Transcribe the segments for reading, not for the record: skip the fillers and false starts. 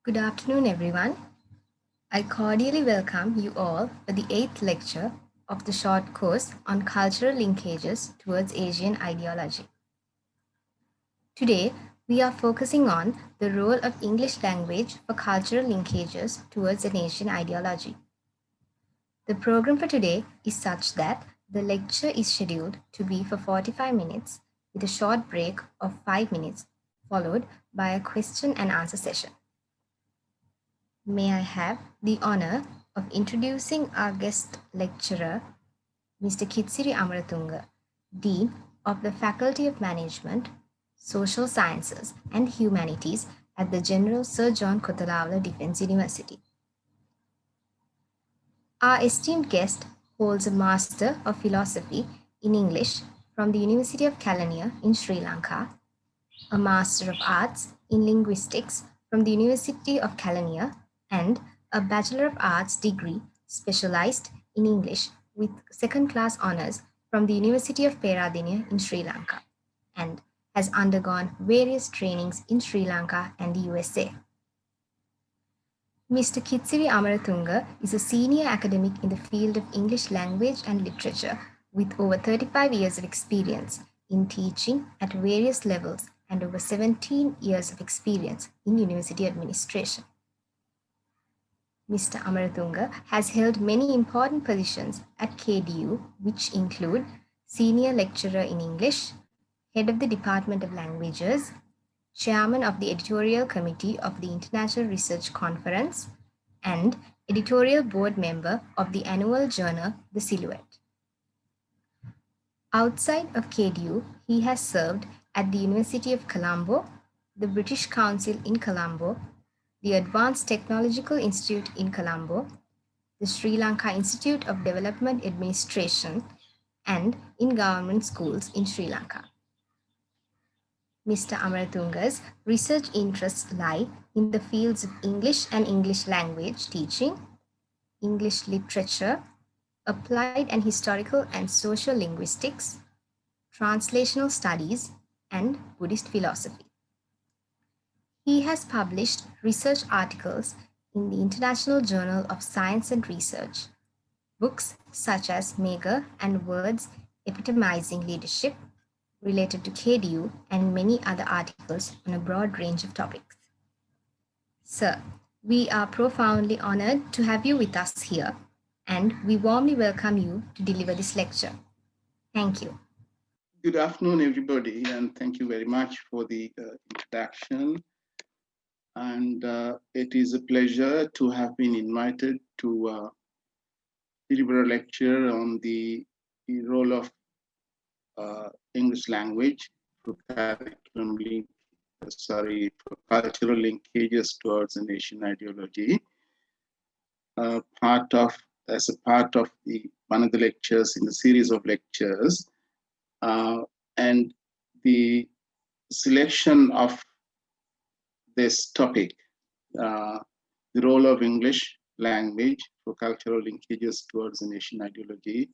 Good afternoon, everyone. I cordially welcome you all for the eighth lecture of the short course on cultural linkages towards Asian ideology. Today, we are focusing on the role of English language for cultural linkages towards an Asian ideology. The program for today is such that the lecture is scheduled to be for 45 minutes with a short break of 5 minutes, followed by a question and answer session. May I have the honor of introducing our guest lecturer, Mr. Kithsiri Amaratunga, Dean of the Faculty of Management, Social Sciences and Humanities at the General Sir John Kothawala Defence University. Our esteemed guest holds a Master of Philosophy in English from the University of Kelaniya in Sri Lanka, a Master of Arts in Linguistics from the University of Kelaniya, and a Bachelor of Arts degree specialized in English with second class honors from the University of Peradeniya in Sri Lanka, and has undergone various trainings in Sri Lanka and the USA. Mr. Kithsiri Amaratunga is a senior academic in the field of English language and literature with over 35 years of experience in teaching at various levels and over 17 years of experience in university administration. Mr. Amaratunga has held many important positions at KDU, which include Senior Lecturer in English, Head of the Department of Languages, Chairman of the Editorial Committee of the International Research Conference, and Editorial Board Member of the annual journal The Silhouette. Outside of KDU, he has served at the University of Colombo, the British Council in Colombo, the Advanced Technological Institute in Colombo, the Sri Lanka Institute of Development Administration, and in government schools in Sri Lanka. Mr. Amaratunga's research interests lie in the fields of English and English language teaching, English literature, applied and historical and social linguistics, translational studies, and Buddhist philosophy. He has published research articles in the International Journal of Science and Research, books such as Mega and Words Epitomizing Leadership, related to KDU, and many other articles on a broad range of topics. Sir, we are profoundly honored to have you with us here, and we warmly welcome you to deliver this lecture. Thank you. Good afternoon, everybody, and thank you very much for the introduction. And it is a pleasure to have been invited to deliver a lecture on the role of English language for for cultural linkages towards a nation ideology. As a part of one of the lectures in the series of lectures, and the selection of this topic, the role of English language for cultural linkages towards a nation ideology,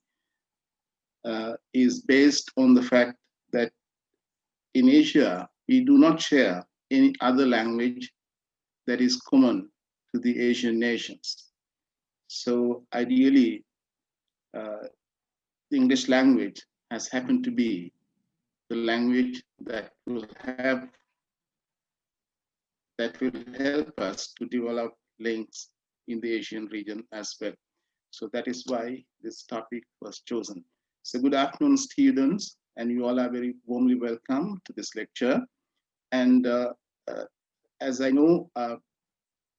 is based on the fact that in Asia, we do not share any other language that is common to the Asian nations. So ideally, the English language has happened to be the language that will help us to develop links in the Asian region as well. So that is why this topic was chosen. So good afternoon, students, and you all are very warmly welcome to this lecture. And as I know,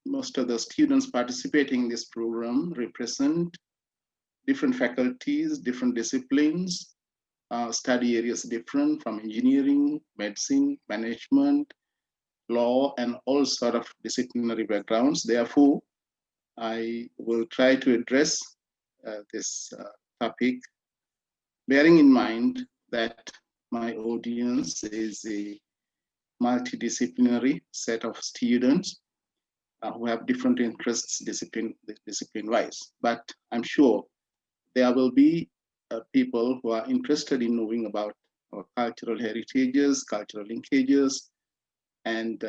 most of the students participating in this program represent different faculties, different disciplines, study areas different from engineering, medicine, management, law, and all sort of disciplinary backgrounds. Therefore, I will try to address this topic, bearing in mind that my audience is a multidisciplinary set of students who have different interests discipline-wise. But I'm sure there will be people who are interested in knowing about our cultural heritages, cultural linkages, and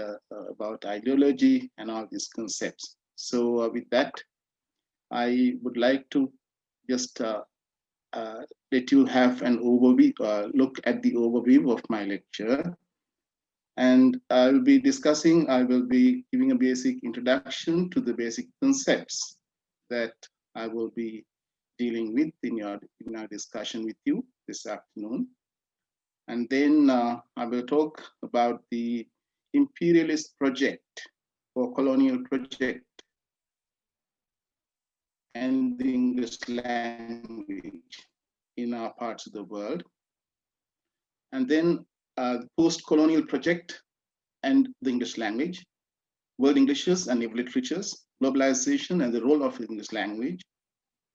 about ideology and all these concepts. So with that, I would like to just let you have an overview, look at the overview of my lecture. And I will be giving a basic introduction to the basic concepts that I will be dealing with in our discussion with you this afternoon. And then I will talk about the imperialist project or colonial project and the English language in our parts of the world. And then the post-colonial project and the English language, world Englishes and literatures, globalization and the role of English language,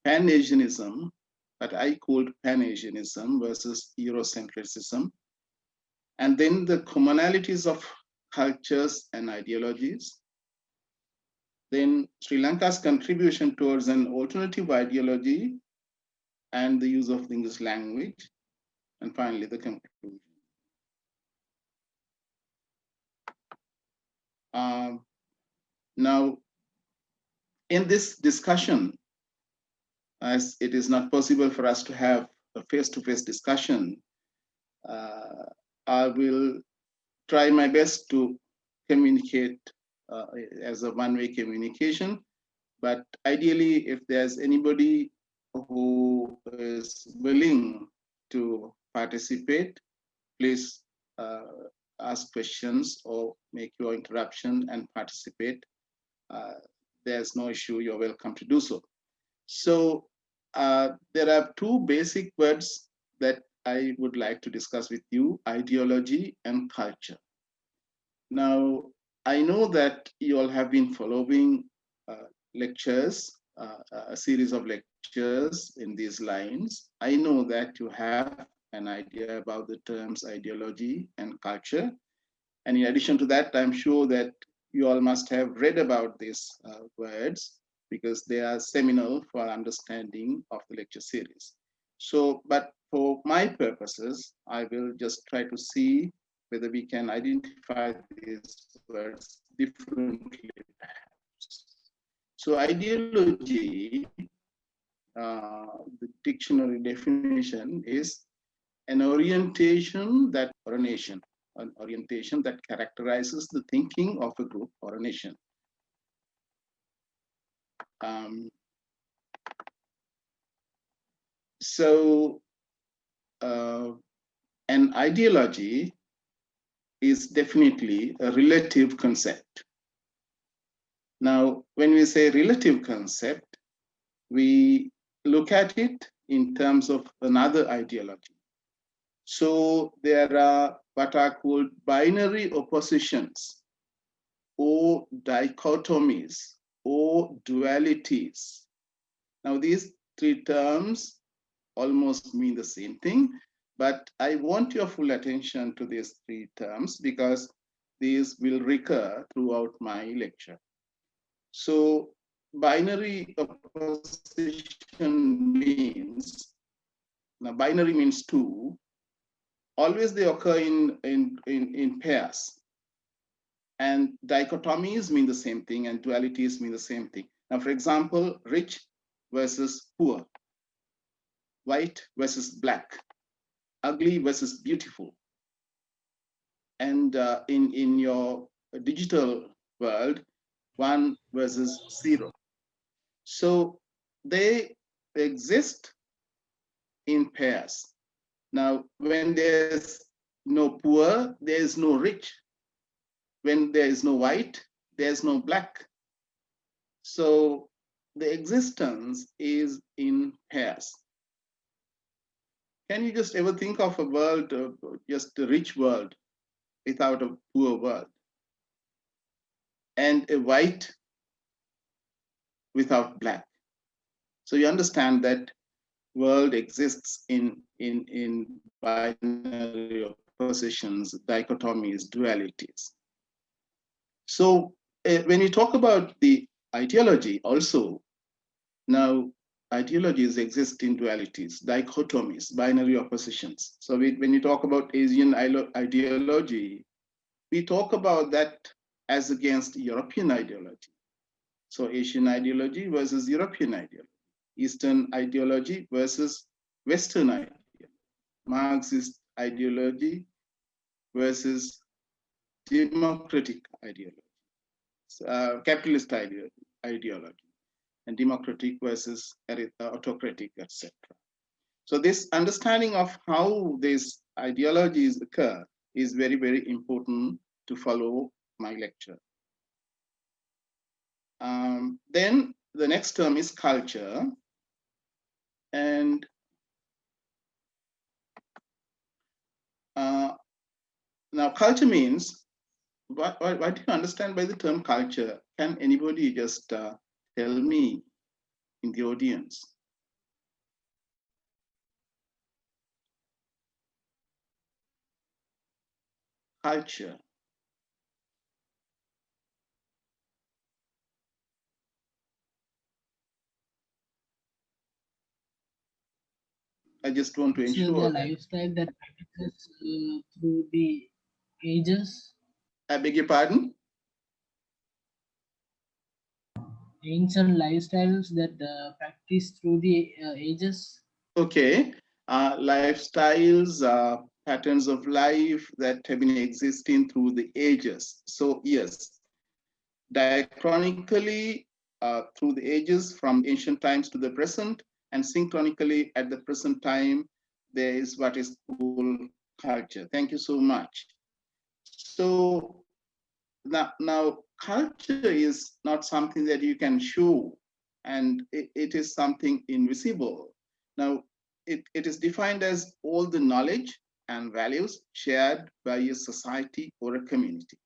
Pan-Asianism, that I called Pan-Asianism versus Eurocentrism, and then the commonalities of cultures and ideologies, then Sri Lanka's contribution towards an alternative ideology and the use of the English language, and finally the conclusion. Now, in this discussion, as it is not possible for us to have a face-to-face discussion, I will try my best to communicate as a one-way communication. But ideally, if there's anybody who is willing to participate, please ask questions or make your interruption and participate. There's no issue, you're welcome to do so. So there are two basic words that I would like to discuss with you, ideology and culture. Now, I know that you all have been following lectures, a series of lectures in these lines. I know that you have an idea about the terms ideology and culture. And in addition to that, I'm sure that you all must have read about these words because they are seminal for understanding of the lecture series. So, but for my purposes, I will just try to see whether we can identify these words differently perhaps. So ideology, the dictionary definition is an orientation that, or a nation, an orientation that characterizes the thinking of a group or a nation. So an ideology is definitely a relative concept. Now, when we say relative concept, we look at it in terms of another ideology. So there are what are called binary oppositions or dichotomies or dualities. Now, these three terms almost mean the same thing, but I want your full attention to these three terms because these will recur throughout my lecture. So binary opposition means, now binary means two, always they occur in pairs. And dichotomies mean the same thing and dualities mean the same thing. Now, for example, rich versus poor, white versus black, ugly versus beautiful. And in your digital world, 1 versus 0. So they exist in pairs. Now, when there's no poor, there is no rich. When there is no white, there's no black. So the existence is in pairs. Can you just ever think of a world, just a rich world without a poor world? And a white without black. So you understand that world exists in binary oppositions, dichotomies, dualities. So when you talk about the ideology also, now ideologies exist in dualities, dichotomies, binary oppositions. So when you talk about Asian ideology, we talk about that as against European ideology. So Asian ideology versus European ideology, Eastern ideology versus Western ideology, Marxist ideology versus democratic ideology, capitalist ideology, and democratic versus autocratic, etc. So this understanding of how these ideologies occur is very, very important to follow my lecture. Then the next term is culture. And now culture means, what do you understand by the term culture? Can anybody just tell me in the audience? Culture. I just want to It's ensure the that. lifestyle that practices through the ages, I beg your pardon? ancient lifestyles that practice through the ages. Okay. Lifestyles, patterns of life that have been existing through the ages. So yes, diachronically through the ages from ancient times to the present, and synchronically at the present time, there is what is called culture. Thank you so much. So now culture is not something that you can show, and it is something invisible. Now, it is defined as all the knowledge and values shared by a society or a community.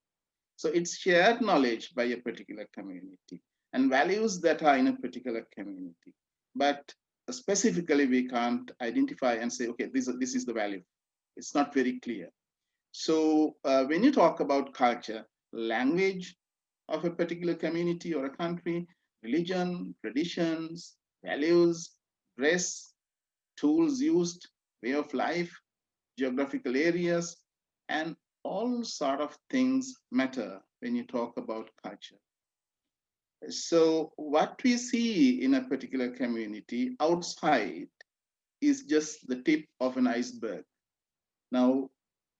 So it's shared knowledge by a particular community and values that are in a particular community. But specifically, we can't identify and say, okay, this is the value. It's not very clear. So when you talk about culture, language of a particular community or a country, religion, traditions, values, dress, tools used, way of life, geographical areas, and all sort of things matter when you talk about culture. So what we see in a particular community outside is just the tip of an iceberg. Now,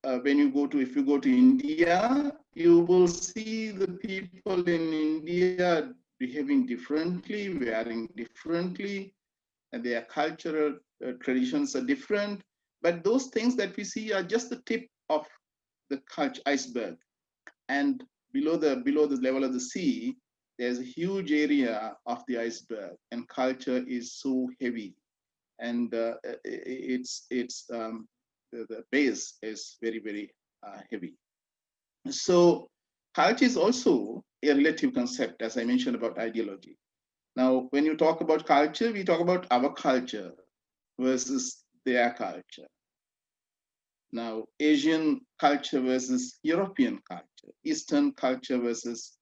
if you go to India, you will see the people in India behaving differently, wearing differently, and their cultural traditions are different. But those things that we see are just the tip of the culture iceberg. And below the level of the sea, there's a huge area of the iceberg, and culture is so heavy, and the base is very, very heavy. So culture is also a relative concept, as I mentioned about ideology. Now, when you talk about culture, we talk about our culture versus their culture. Now, Asian culture versus European culture, Eastern culture versus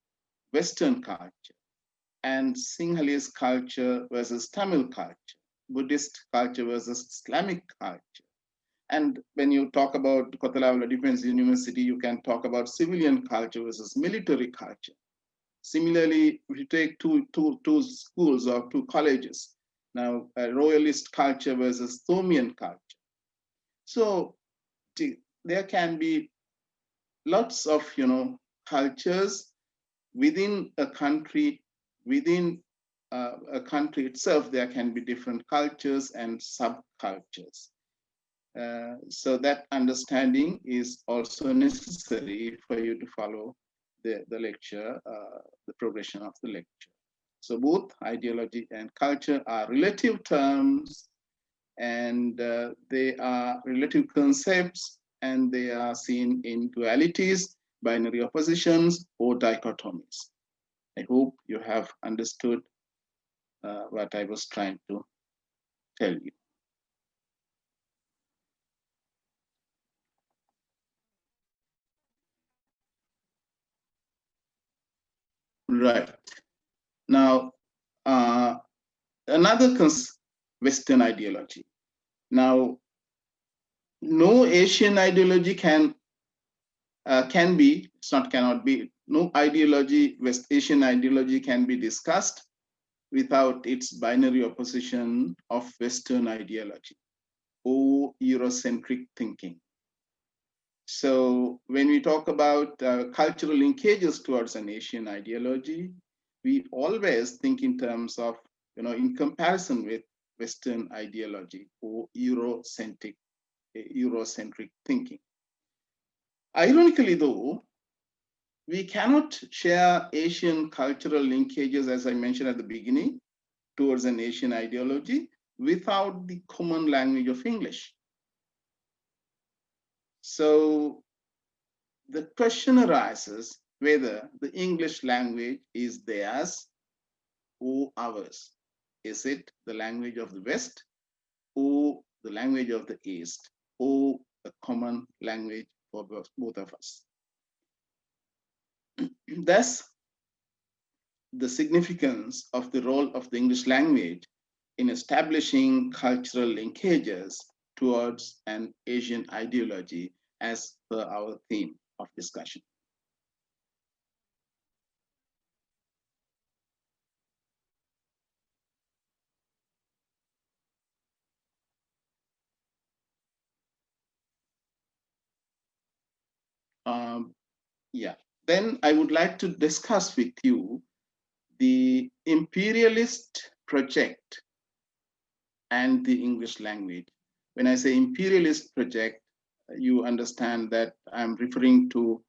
Western culture, and Sinhalese culture versus Tamil culture, Buddhist culture versus Islamic culture. And when you talk about Kotalavala Defense University, you can talk about civilian culture versus military culture. Similarly, if you take two schools or two colleges, now royalist culture versus Thomian culture. So there can be lots of cultures within a country. Within a country itself, there can be different cultures and subcultures. So that understanding is also necessary for you to follow the lecture, the progression of the lecture. So both ideology and culture are relative terms, and they are relative concepts, and they are seen in dualities, binary oppositions, or dichotomies. I hope you have understood what I was trying to tell you. Right. Now, another Western ideology. Now, no Asian ideology can can be, it's not cannot be, no ideology, West Asian ideology can be discussed without its binary opposition of Western ideology or Eurocentric thinking. So when we talk about cultural linkages towards an Asian ideology, we always think in terms of, in comparison with Western ideology or Eurocentric thinking. Ironically, though, we cannot share Asian cultural linkages, as I mentioned at the beginning, towards an Asian ideology without the common language of English. So the question arises whether the English language is theirs or ours. Is it the language of the West or the language of the East, or a common language for both of us? Thus, the significance of the role of the English language in establishing cultural linkages towards an Asian ideology as per our theme of discussion. Yeah, then I would like to discuss with you the imperialist project and the English language. When I say imperialist project, you understand that I'm referring to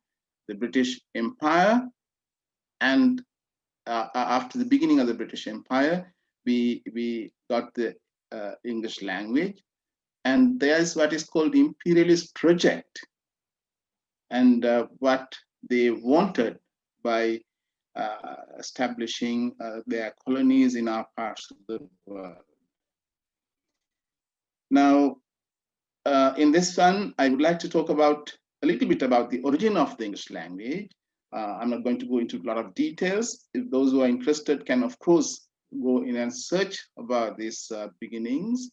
the British Empire. And after the beginning of the British Empire, we got the English language. And there is what is called the imperialist project, and what they wanted by establishing their colonies in our parts of the world. Now, in this one, I would like to talk about a little bit about the origin of the English language. I'm not going to go into a lot of details. If those who are interested can, of course, go in and search about these beginnings.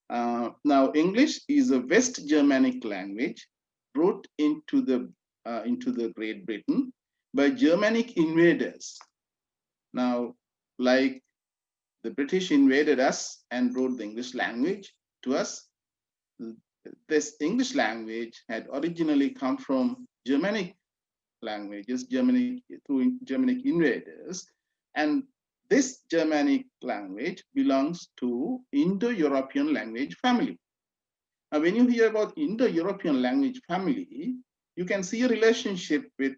Now, English is a West Germanic language brought into the Great Britain by Germanic invaders. Now, like the British invaded us and brought the English language to us, this English language had originally come from Germanic languages, through Germanic invaders, and this Germanic language belongs to Indo-European language family. Now, when you hear about Indo-European language family, you can see a relationship with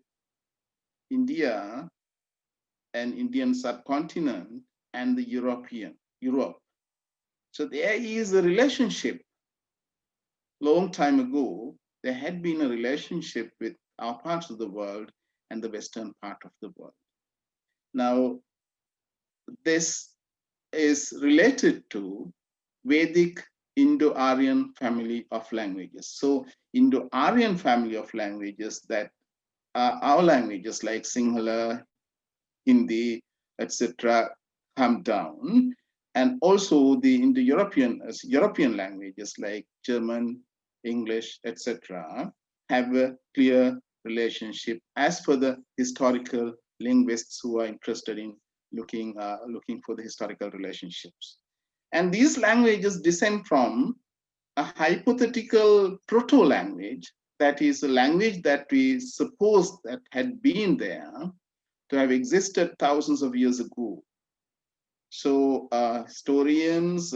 India and Indian subcontinent and the Europe. So there is a relationship. Long time ago, there had been a relationship with our parts of the world and the western part of the world. Now, this is related to Vedic Indo-Aryan family of languages. So Indo-Aryan family of languages that are our languages like Sinhala, Hindi, etc., come down. And also the Indo-European European languages like German, English, etc., have a clear relationship as per the historical linguists who are interested in looking for the historical relationships. And these languages descend from a hypothetical proto-language, that is a language that we suppose that had been there to have existed thousands of years ago. So historians,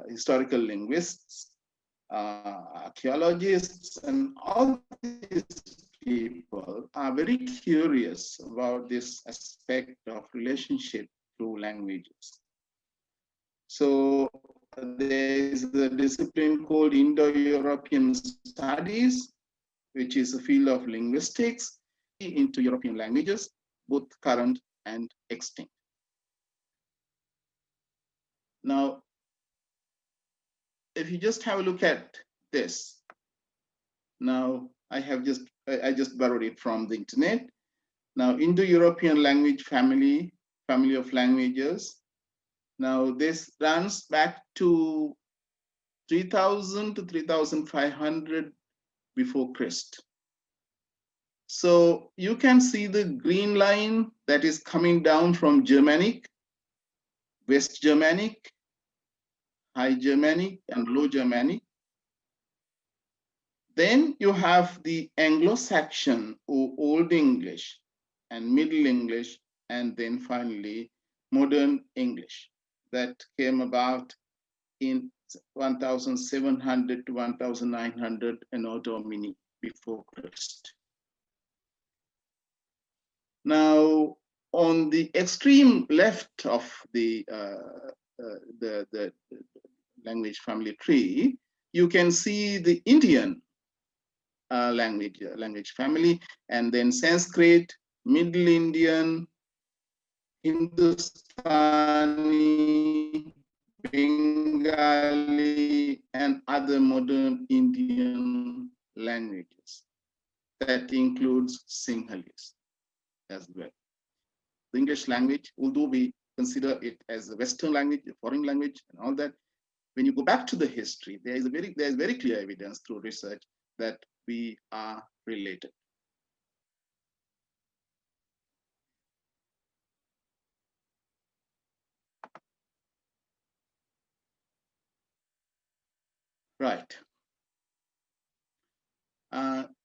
historical linguists, archaeologists, and all these people are very curious about this aspect of relationship through languages. So there is a discipline called Indo-European Studies, which is a field of linguistics into European languages, both current and extinct. Now, if you just have a look at this, now I just borrowed it from the internet. Now, Indo-European language family of languages. Now, this runs back to 3000 to 3500 before Christ. So you can see the green line that is coming down from Germanic, West Germanic, High Germanic, and Low Germanic. Then you have the Anglo-Saxon or Old English and Middle English, and then finally Modern English that came about in 1700 to 1900 Anno Domini before Christ. Now, on the extreme left of the language family tree, you can see the Indian language family, and then Sanskrit, Middle Indian, Hindustani, Bengali, and other modern Indian languages. That includes Sinhalese as well. The English language, although we consider it as a Western language, a foreign language, and all that, when you go back to the history, there is very clear evidence through research that we are related. Right.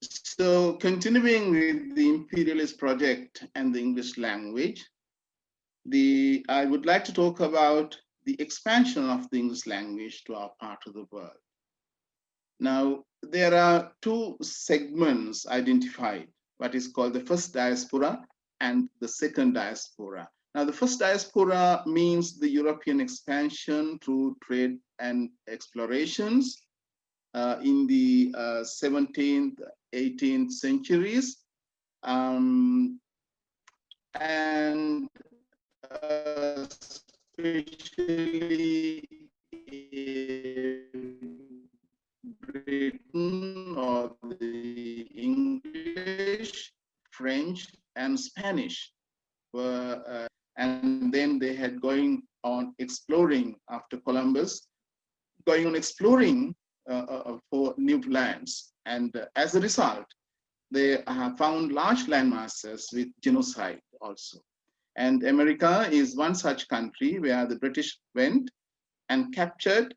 So continuing with the imperialist project and the English language, I would like to talk about the expansion of the English language to our part of the world. Now, there are two segments identified, what is called the first diaspora and the second diaspora. Now, the first diaspora means the European expansion through trade and explorations in the 17th, 18th centuries. And especially Britain or the English, French, and Spanish were, and then they had going on exploring after Columbus, going on exploring for new lands. And as a result, they have found large land masses with genocide also. And America is one such country where the British went and captured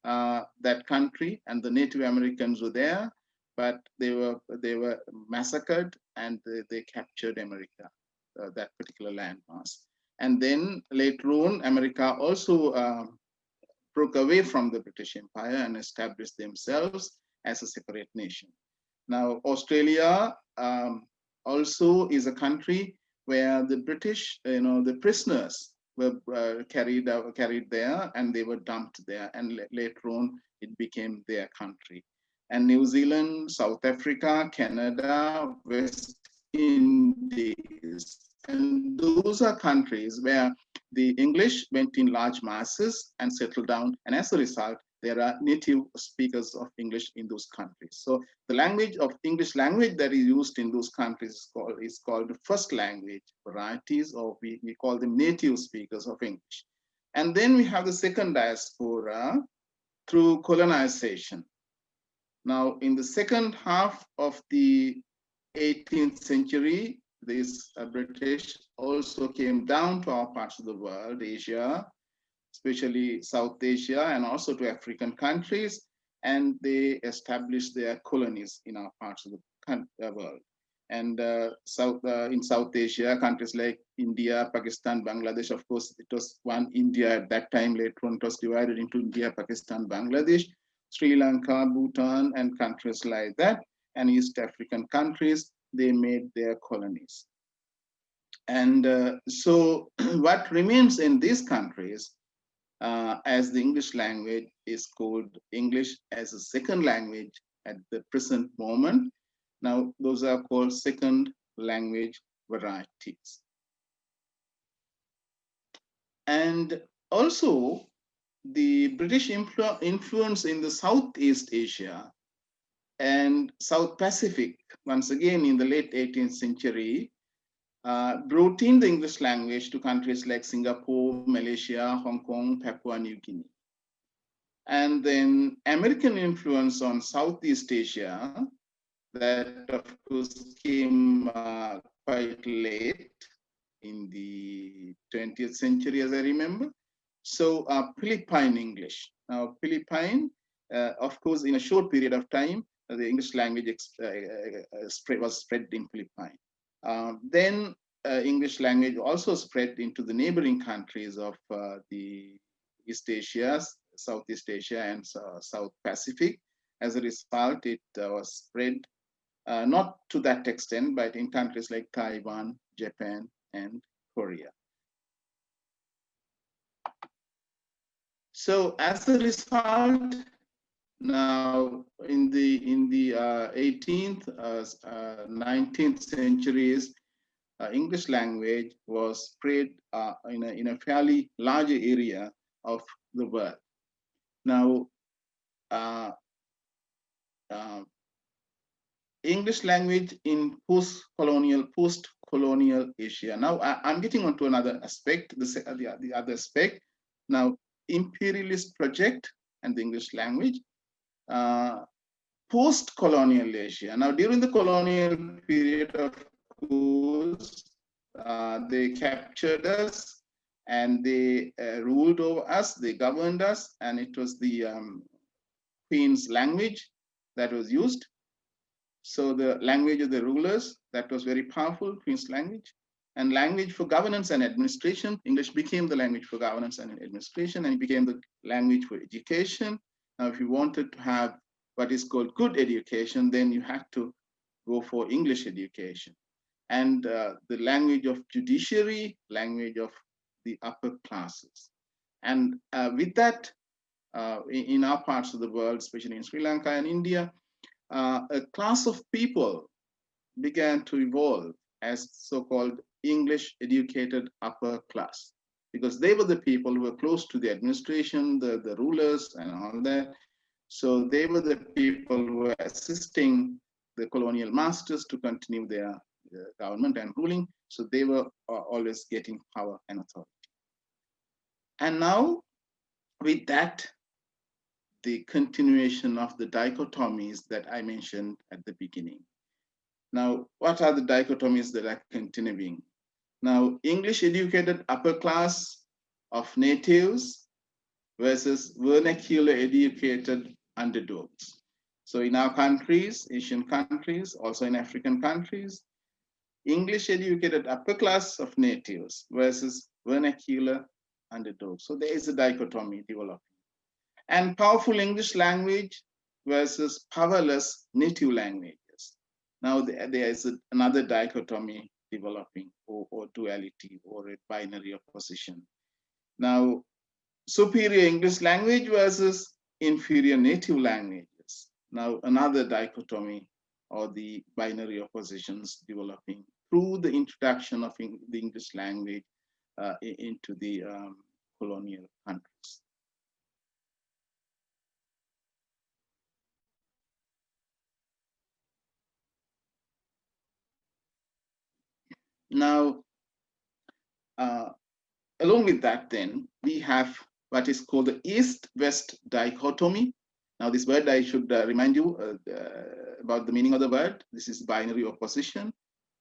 that country, and the Native Americans were there, but they were massacred, and they captured America, that particular landmass. And then later on, America also broke away from the British Empire and established themselves as a separate nation. Now, Australia also is a country where the British, the prisoners were carried there, and they were dumped there, and later on it became their country. And New Zealand, South Africa, Canada, West Indies, and those are countries where the English went in large masses and settled down, and as a result, there are native speakers of English in those countries. So the language of English language that is used in those countries is called first language varieties, or we call them native speakers of English. And then we have the second diaspora through colonization. Now, in the second half of the 18th century, this British also came down to our parts of the world, Asia, especially South Asia, and also to African countries, and they established their colonies in our parts of the world. And in South Asia, countries like India, Pakistan, Bangladesh, of course, it was one India at that time. Later on, it was divided into India, Pakistan, Bangladesh, Sri Lanka, Bhutan, and countries like that. And East African countries, they made their colonies. And so what remains in these countries as the English language is called English as a second language at the present moment. Now, those are called second language varieties. And also, the British influence in the Southeast Asia and South Pacific, once again in the late 18th century, brought in the English language to countries like Singapore, Malaysia, Hong Kong, Papua New Guinea. And then American influence on Southeast Asia, that of course came quite late in the 20th century, as I remember. So Philippine English. Now, Philippine, of course, in a short period of time, the English language was spread in Philippine. Then English language also spread into the neighboring countries of the East Asia, Southeast Asia, and South Pacific. As a result, it was spread not to that extent, but in countries like Taiwan, Japan, and Korea. So as a result, now in the 18th, 19th centuries, English language was spread in a fairly large area of the world. Now, English language in post-colonial Asia. Now, I'm getting onto another aspect, the other aspect. Now, imperialist project and the English language. Post-colonial Asia. Now, during the colonial period, of course, they captured us and they ruled over us, they governed us, and it was the Queen's language that was used. So the language of the rulers, that was very powerful, Queen's language. And language for governance and administration, English became the language for governance and administration, and it became the language for education. Now, if you wanted to have what is called good education, then you had to go for English education. And the language of judiciary, language of the upper classes. And with that, in our parts of the world, especially in Sri Lanka and India, a class of people began to evolve as so-called English educated upper class, because they were the people who were close to the administration, the rulers and all that. So they were the people who were assisting the colonial masters to continue their government and ruling. So they were always getting power and authority. And now with that, the continuation of the dichotomies that I mentioned at the beginning. Now, what are the dichotomies that are continuing? Now, English educated upper class of natives versus vernacular educated underdogs. So in our countries, Asian countries, also in African countries, English educated upper class of natives versus vernacular underdogs. So there is a dichotomy developing. And powerful English language versus powerless native languages. Now there is another dichotomy developing, or duality, or a binary opposition. Now, superior English language versus inferior native languages. Now another dichotomy, or the binary oppositions developing through the introduction of the English language into the colonial countries. Now, along with that, then, we have what is called the East-West dichotomy. Now, this word, I should remind you about the meaning of the word. This is binary opposition,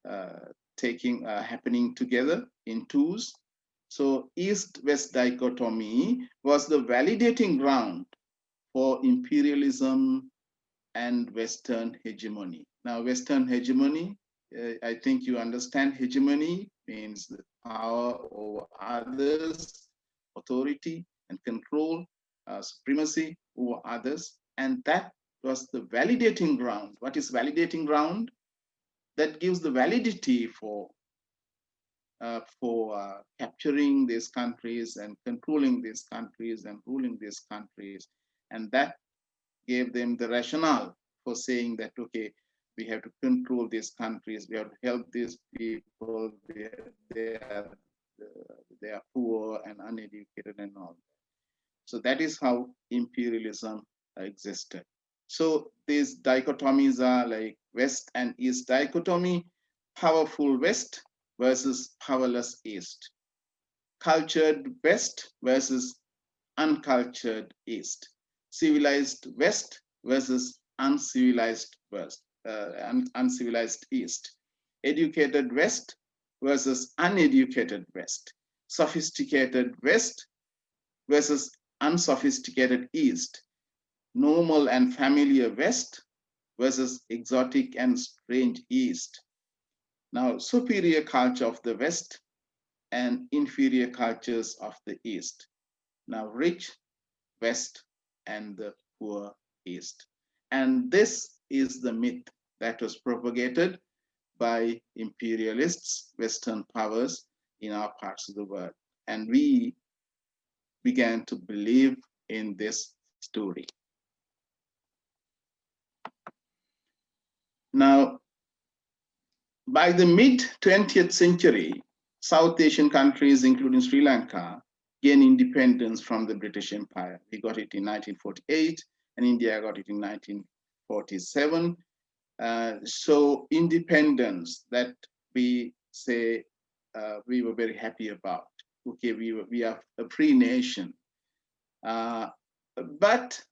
happening together in twos. So East-West dichotomy was the validating ground for imperialism and Western hegemony. Now, Western hegemony, I think you understand hegemony means the power over others, authority and control, supremacy over others. And that was the validating ground. What is validating ground? That gives the validity for capturing these countries and controlling these countries and ruling these countries. And that gave them the rationale for saying that, okay, we have to control these countries, we have to help these people, they are poor and uneducated and all that. So that is how imperialism existed. So these dichotomies are like West and East dichotomy, powerful West versus powerless East, cultured West versus uncultured East, civilized West versus uncivilized West, uncivilized East, educated West versus uneducated West, sophisticated West versus unsophisticated East, normal and familiar West versus exotic and strange East. Now, superior culture of the West and inferior cultures of the East. Now, rich West and the poor East. And this is the myth that was propagated by imperialists, Western powers in our parts of the world. And we began to believe in this story. Now, by the mid 20th century, South Asian countries, including Sri Lanka, gained independence from the British Empire. We got it in 1948, and India got it in 1947. So independence that we say we were very happy about. Okay, we are a free nation. But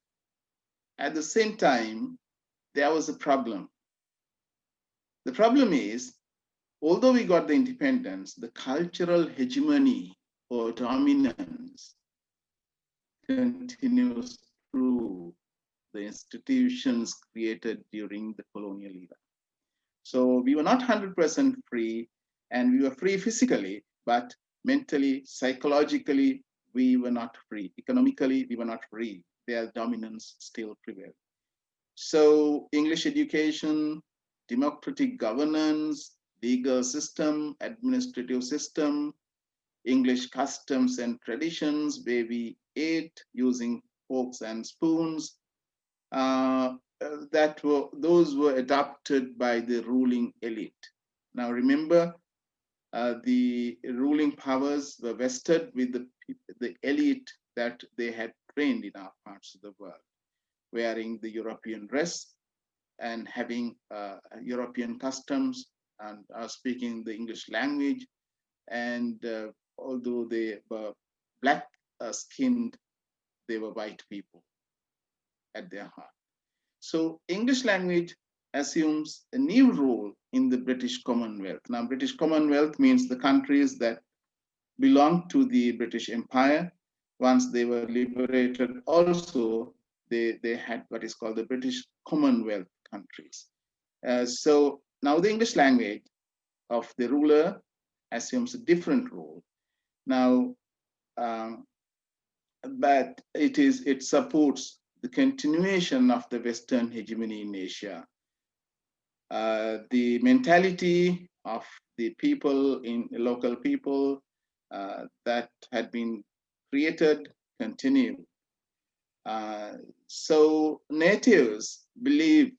at the same time, there was a problem. The problem is, although we got the independence, the cultural hegemony or dominance continues through the institutions created during the colonial era. So we were not 100% free, and we were free physically, but mentally, psychologically, we were not free. Economically, we were not free. Their dominance still prevailed. So English education, democratic governance, legal system, administrative system, English customs and traditions, where we ate using forks and spoons, those were adopted by the ruling elite. Now remember, the ruling powers were vested with the elite that they had trained in our parts of the world, wearing the European dress and having European customs and speaking the English language. And although they were black skinned, they were white people at their heart. So English language assumes a new role in the British Commonwealth. Now, British Commonwealth means the countries that belonged to the British Empire. Once they were liberated, also they had what is called the British Commonwealth countries. So now the English language of the ruler assumes a different role. Now, but it supports the continuation of the Western hegemony in Asia. The mentality of the people, in local people that had been created continue. So natives believe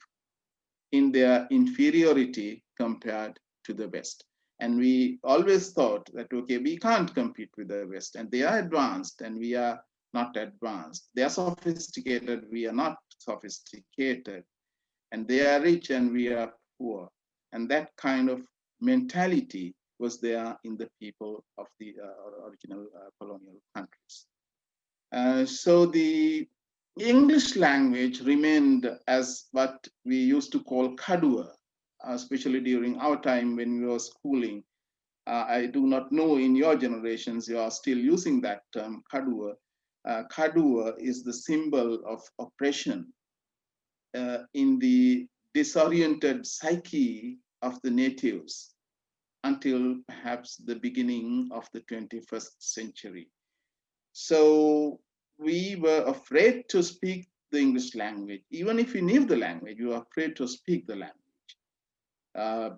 in their inferiority compared to the West. And we always thought that, okay, we can't compete with the West, and they are advanced and we are not advanced. They are sophisticated, we are not sophisticated. And they are rich and we are poor. And that kind of mentality was there in the people of the original colonial countries. So the English language remained as what we used to call kadua, especially during our time when we were schooling. I do not know in your generations, you are still using that term kadua. Kadua is the symbol of oppression in the disoriented psyche of the natives until perhaps the beginning of the 21st century. So we were afraid to speak the English language. Even if we knew the language, we were afraid to speak the language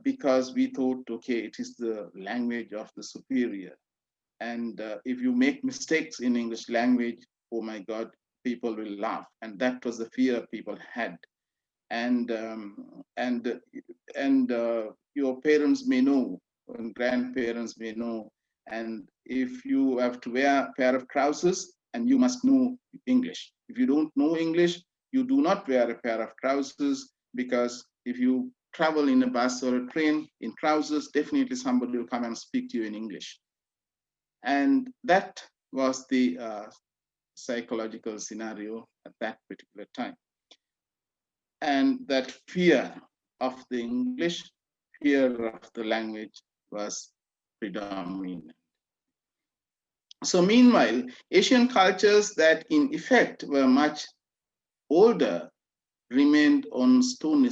because we thought, okay, it is the language of the superior. And if you make mistakes in English language, oh my God, people will laugh. And that was the fear people had. And your parents may know, and grandparents may know. And if you have to wear a pair of trousers, and you must know English. If you don't know English, you do not wear a pair of trousers, because if you travel in a bus or a train in trousers, definitely somebody will come and speak to you in English. And that was the psychological scenario at that particular time. And that fear of the English, fear of the language was predominant. So meanwhile, Asian cultures that in effect were much older remained on stone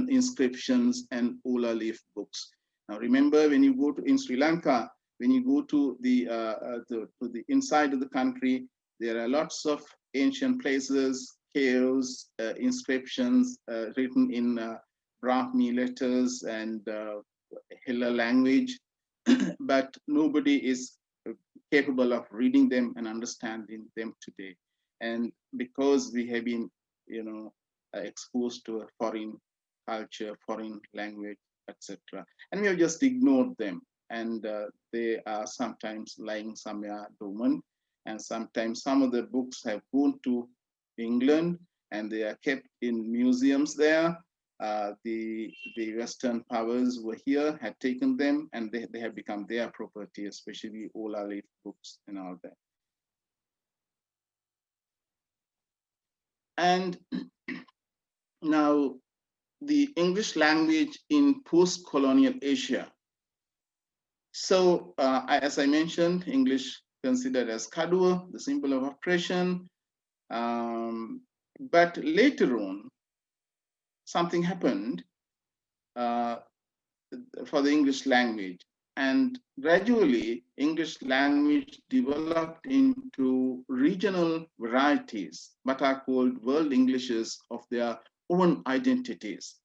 inscriptions and Ola leaf books. Now remember, when you go to in Sri Lanka, when you go to the inside of the country, there are lots of ancient places, caves, inscriptions written in Brahmi letters and Hilla language, but nobody is capable of reading them and understanding them today. And because we have been, exposed to a foreign culture, foreign language, etc., and we have just ignored them, and they are sometimes lying somewhere dormant, and sometimes some of the books have gone to England and they are kept in museums there. The Western powers were here, had taken them, and they have become their property, especially Ola leaf books and all that. And now the English language in post-colonial Asia. So as I mentioned, English considered as Kadua, the symbol of oppression. But later on, something happened for the English language. And gradually, English language developed into regional varieties, what are called world Englishes of their own identities.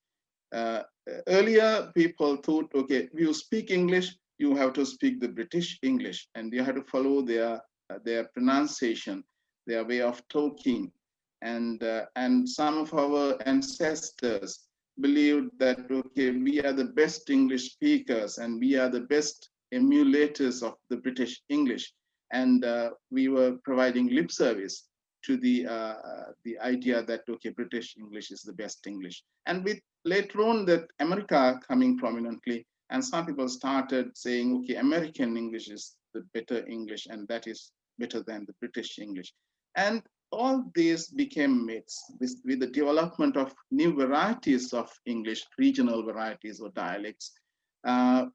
Earlier, people thought, okay, if you speak English, you have to speak the British English, and you have to follow their pronunciation, their way of talking. And some of our ancestors believed that, okay, we are the best English speakers and we are the best emulators of the British English. And we were providing lip service to the idea that, okay, British English is the best English. And with later on that America coming prominently, and some people started saying, okay, American English is the better English, and that is better than the British English. And all these became myths with the development of new varieties of English, regional varieties or dialects.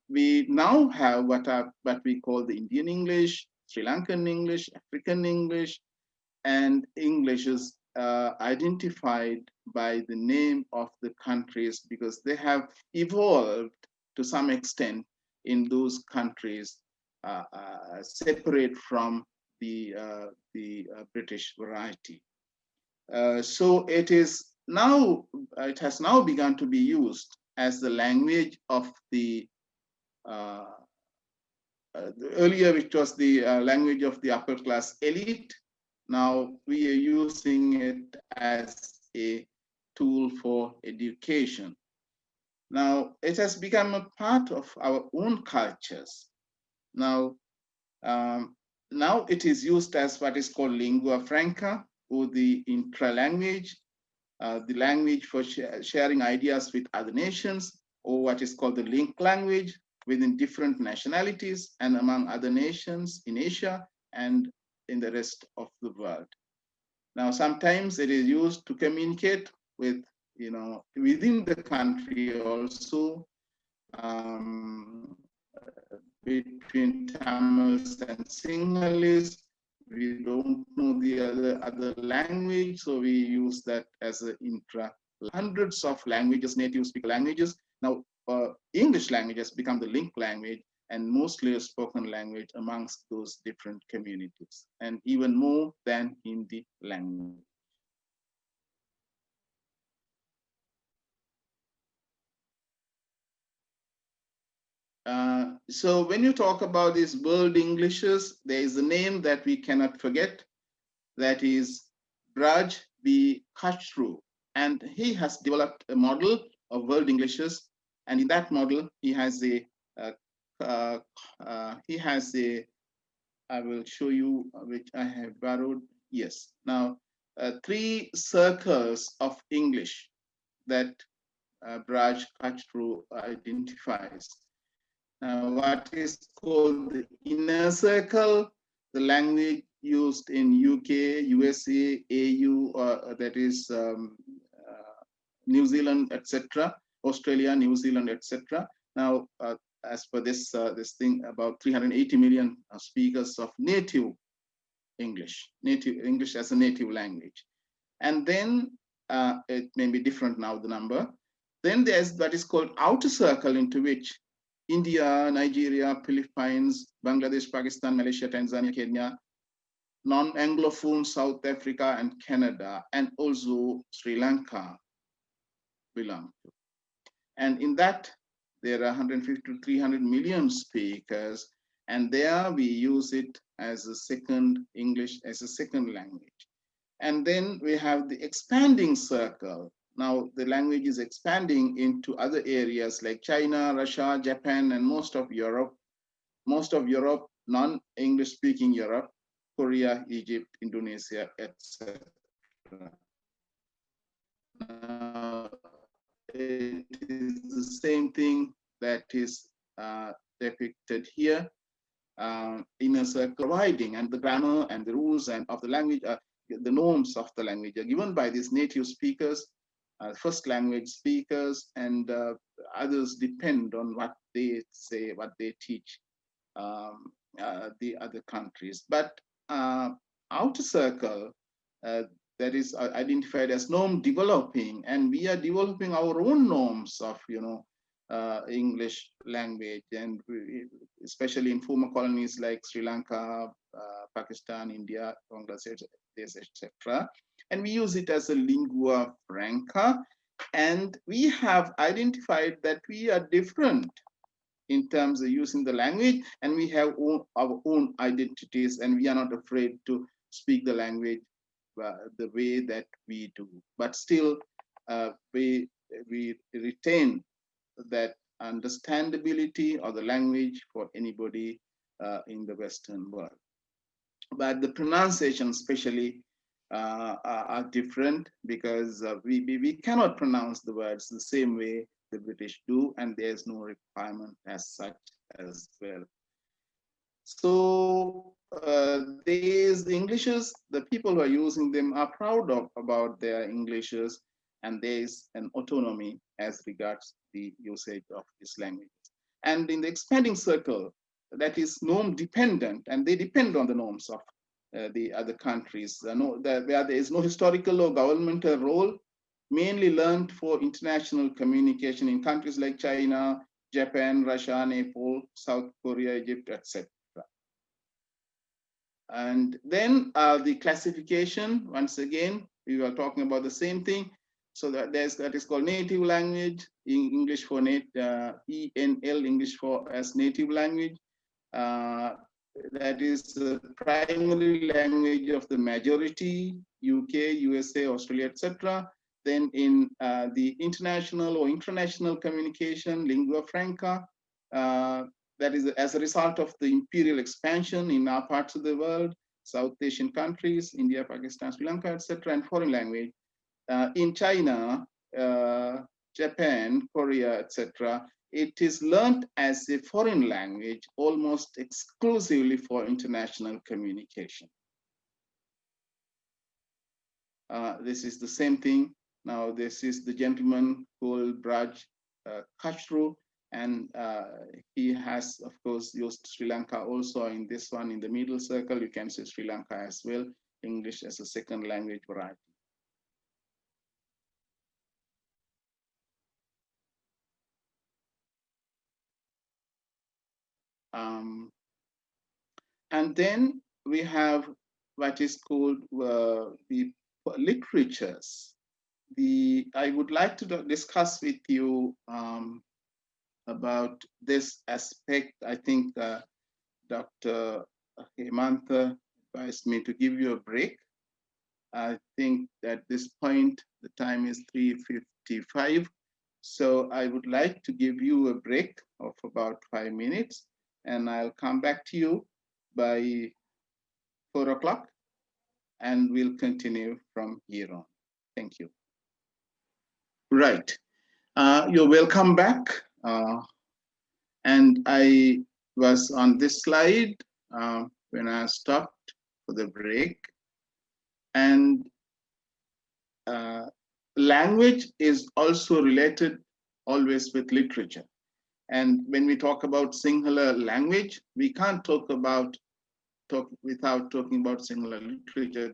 We now have what we call the Indian English, Sri Lankan English, African English, and English is identified by the name of the countries because they have evolved to some extent in those countries, separate from the British variety. So it has now begun to be used as the language of the earlier, which was the language of the upper class elite. Now we are using it as a tool for education. Now it has become a part of our own cultures. Now it is used as what is called lingua franca, or the intra-language, the language for sharing ideas with other nations, or what is called the link language within different nationalities and among other nations in Asia and in the rest of the world. Now, sometimes it is used to communicate with, within the country also, between Tamils and Sinhalese. We don't know the other language, so we use that as an intra. Hundreds of languages, native speaker languages. Now, English language has become the link language and mostly a spoken language amongst those different communities, and even more than Hindi language. So when you talk about these world Englishes, there is a name that we cannot forget. That is Braj B. Kachru. And he has developed a model of world Englishes. And in that model, he has a, I will show you which I have borrowed. Yes. Now, 3 circles of English that Braj Kachru identifies. Now, what is called the inner circle, the language used in UK, USA, AU, that is New Zealand, etc., Australia, New Zealand, etc. Now, as per this thing, about 380 million speakers of native English as a native language. And then it may be different now, the number. Then there's that is called outer circle, into which India, Nigeria, Philippines, Bangladesh, Pakistan, Malaysia, Tanzania, Kenya, non-Anglophone South Africa and Canada, and also Sri Lanka belong to. And in that, there are 150 to 300 million speakers, and there we use it as a second English, as a second language. And then we have the expanding circle. Now the language is expanding into other areas like China, Russia, Japan, and most of Europe, non-English speaking Europe, Korea, Egypt, Indonesia, etc. It is the same thing that is depicted here in a circle, providing, and the grammar and the rules and of the language, the norms of the language are given by these native speakers, first language speakers, and others depend on what they say, what they teach the other countries. But outer circle, that is identified as norm developing, and we are developing our own norms of, English language, and especially in former colonies like Sri Lanka, Pakistan, India, Bangladesh, etc. And we use it as a lingua franca, and we have identified that we are different in terms of using the language, and we have our own identities, and we are not afraid to speak the language the way that we do. But still, we retain that understandability of the language for anybody in the Western world. But the pronunciation especially are different, because we cannot pronounce the words the same way the British do, and there's no requirement as such as well. So these Englishes, the people who are using them are proud about their Englishes, and there is an autonomy as regards the usage of this language. And in the expanding circle, that is norm dependent, and they depend on the norms of the other countries. Where there is no historical or governmental role, mainly learned for international communication in countries like China, Japan, Russia, Nepal, South Korea, Egypt, etc. And then the classification, once again, we were talking about the same thing. So that is called native language, in English for ENL, English for as native language. That is the primary language of the majority, UK, USA, Australia, etc. Then in the international or international communication, lingua franca, that is as a result of the imperial expansion in our parts of the world, South Asian countries, India, Pakistan, Sri Lanka, etc., and foreign language. In China, Japan, Korea, etc., it is learned as a foreign language almost exclusively for international communication. This is the same thing. Now, this is the gentleman called Braj Khashru, and he has, of course, used Sri Lanka also in this one, in the middle circle. You can see Sri Lanka as well, English as a second language variety. And then we have what is called the literatures. I would like to discuss with you about this aspect. I think Dr. Hemantha advised me to give you a break. I think at this point, the time is 3:55. So I would like to give you a break of about 5 minutes, and I'll come back to you by 4 o'clock, and we'll continue from here on. Thank you. Right. You're welcome back. And I was on this slide when I stopped for the break. And language is also related always with literature. And when we talk about singular language, we can't talk without talking about singular literature.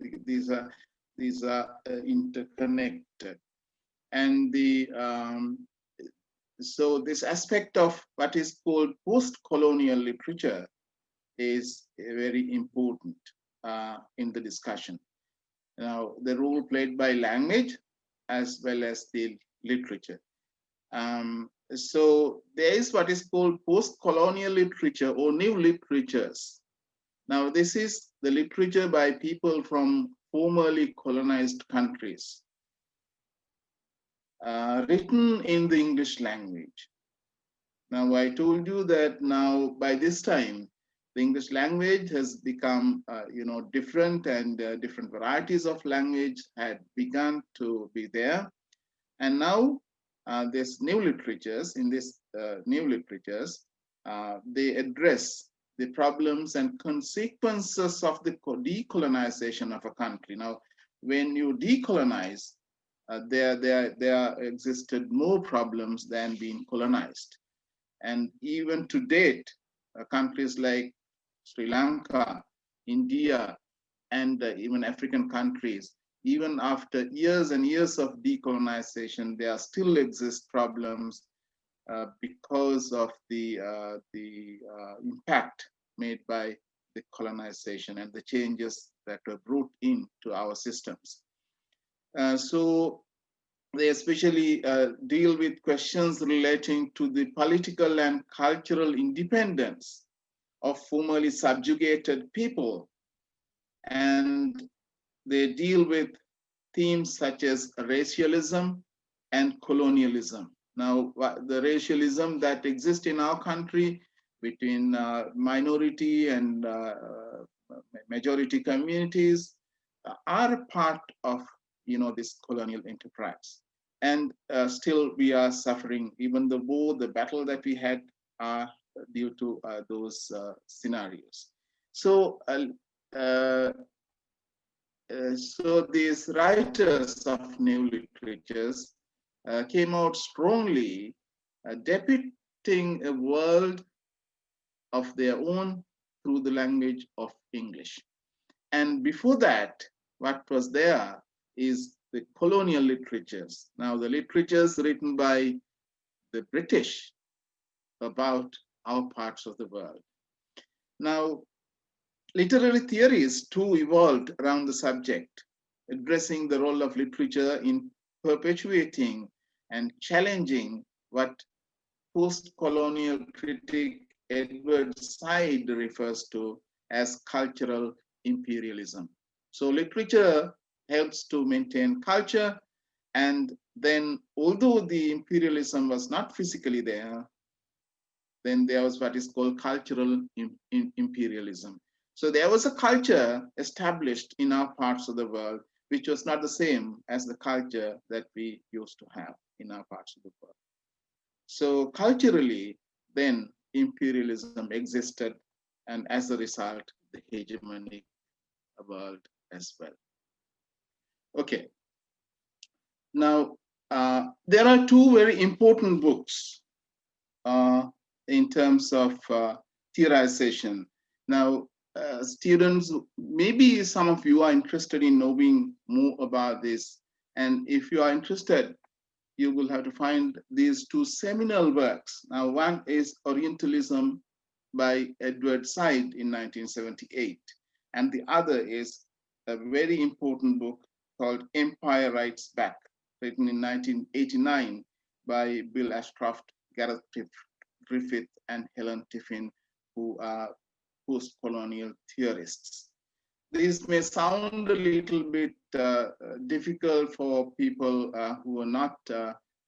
These are interconnected. And so this aspect of what is called post-colonial literature is very important in the discussion. Now, the role played by language as well as the literature. So there is what is called post-colonial literature or new literatures. Now, this is the literature by people from formerly colonized countries, written in the English language. Now, I told you that now by this time, the English language has become, different, and different varieties of language had begun to be there. And now there's new literatures. In these new literatures, they address the problems and consequences of the decolonization of a country. Now, when you decolonize, there existed more problems than being colonized. And even to date, countries like Sri Lanka, India, and even African countries, even after years and years of decolonization, there still exist problems because of the impact made by the colonization and the changes that were brought into our systems. So they especially deal with questions relating to the political and cultural independence of formerly subjugated people. And they deal with themes such as racialism and colonialism. Now, the racialism that exists in our country between minority and majority communities are part of this colonial enterprise. And still we are suffering, even the war, the battle that we had are due to those scenarios. So so these writers of new literatures came out strongly, depicting a world of their own through the language of English. And before that, what was there is the colonial literatures. Now, the literatures written by the British about our parts of the world. Now, literary theories too evolved around the subject, addressing the role of literature in perpetuating and challenging what post-colonial critic Edward Said refers to as cultural imperialism. So literature helps to maintain culture, and then although the imperialism was not physically there, then there was what is called cultural imperialism. So there was a culture established in our parts of the world, which was not the same as the culture that we used to have in our parts of the world. So culturally, then imperialism existed, and as a result, the hegemonic world as well. Okay. Now, there are two very important books in terms of theorization. Now, students, maybe some of you are interested in knowing more about this. And if you are interested, you will have to find these two seminal works. Now, one is Orientalism by Edward Said in 1978. And the other is a very important book called Empire Writes Back, written in 1989 by Bill Ashcroft, Gareth Griffith, and Helen Tiffin, who are post-colonial theorists. This may sound a little bit difficult for people who are not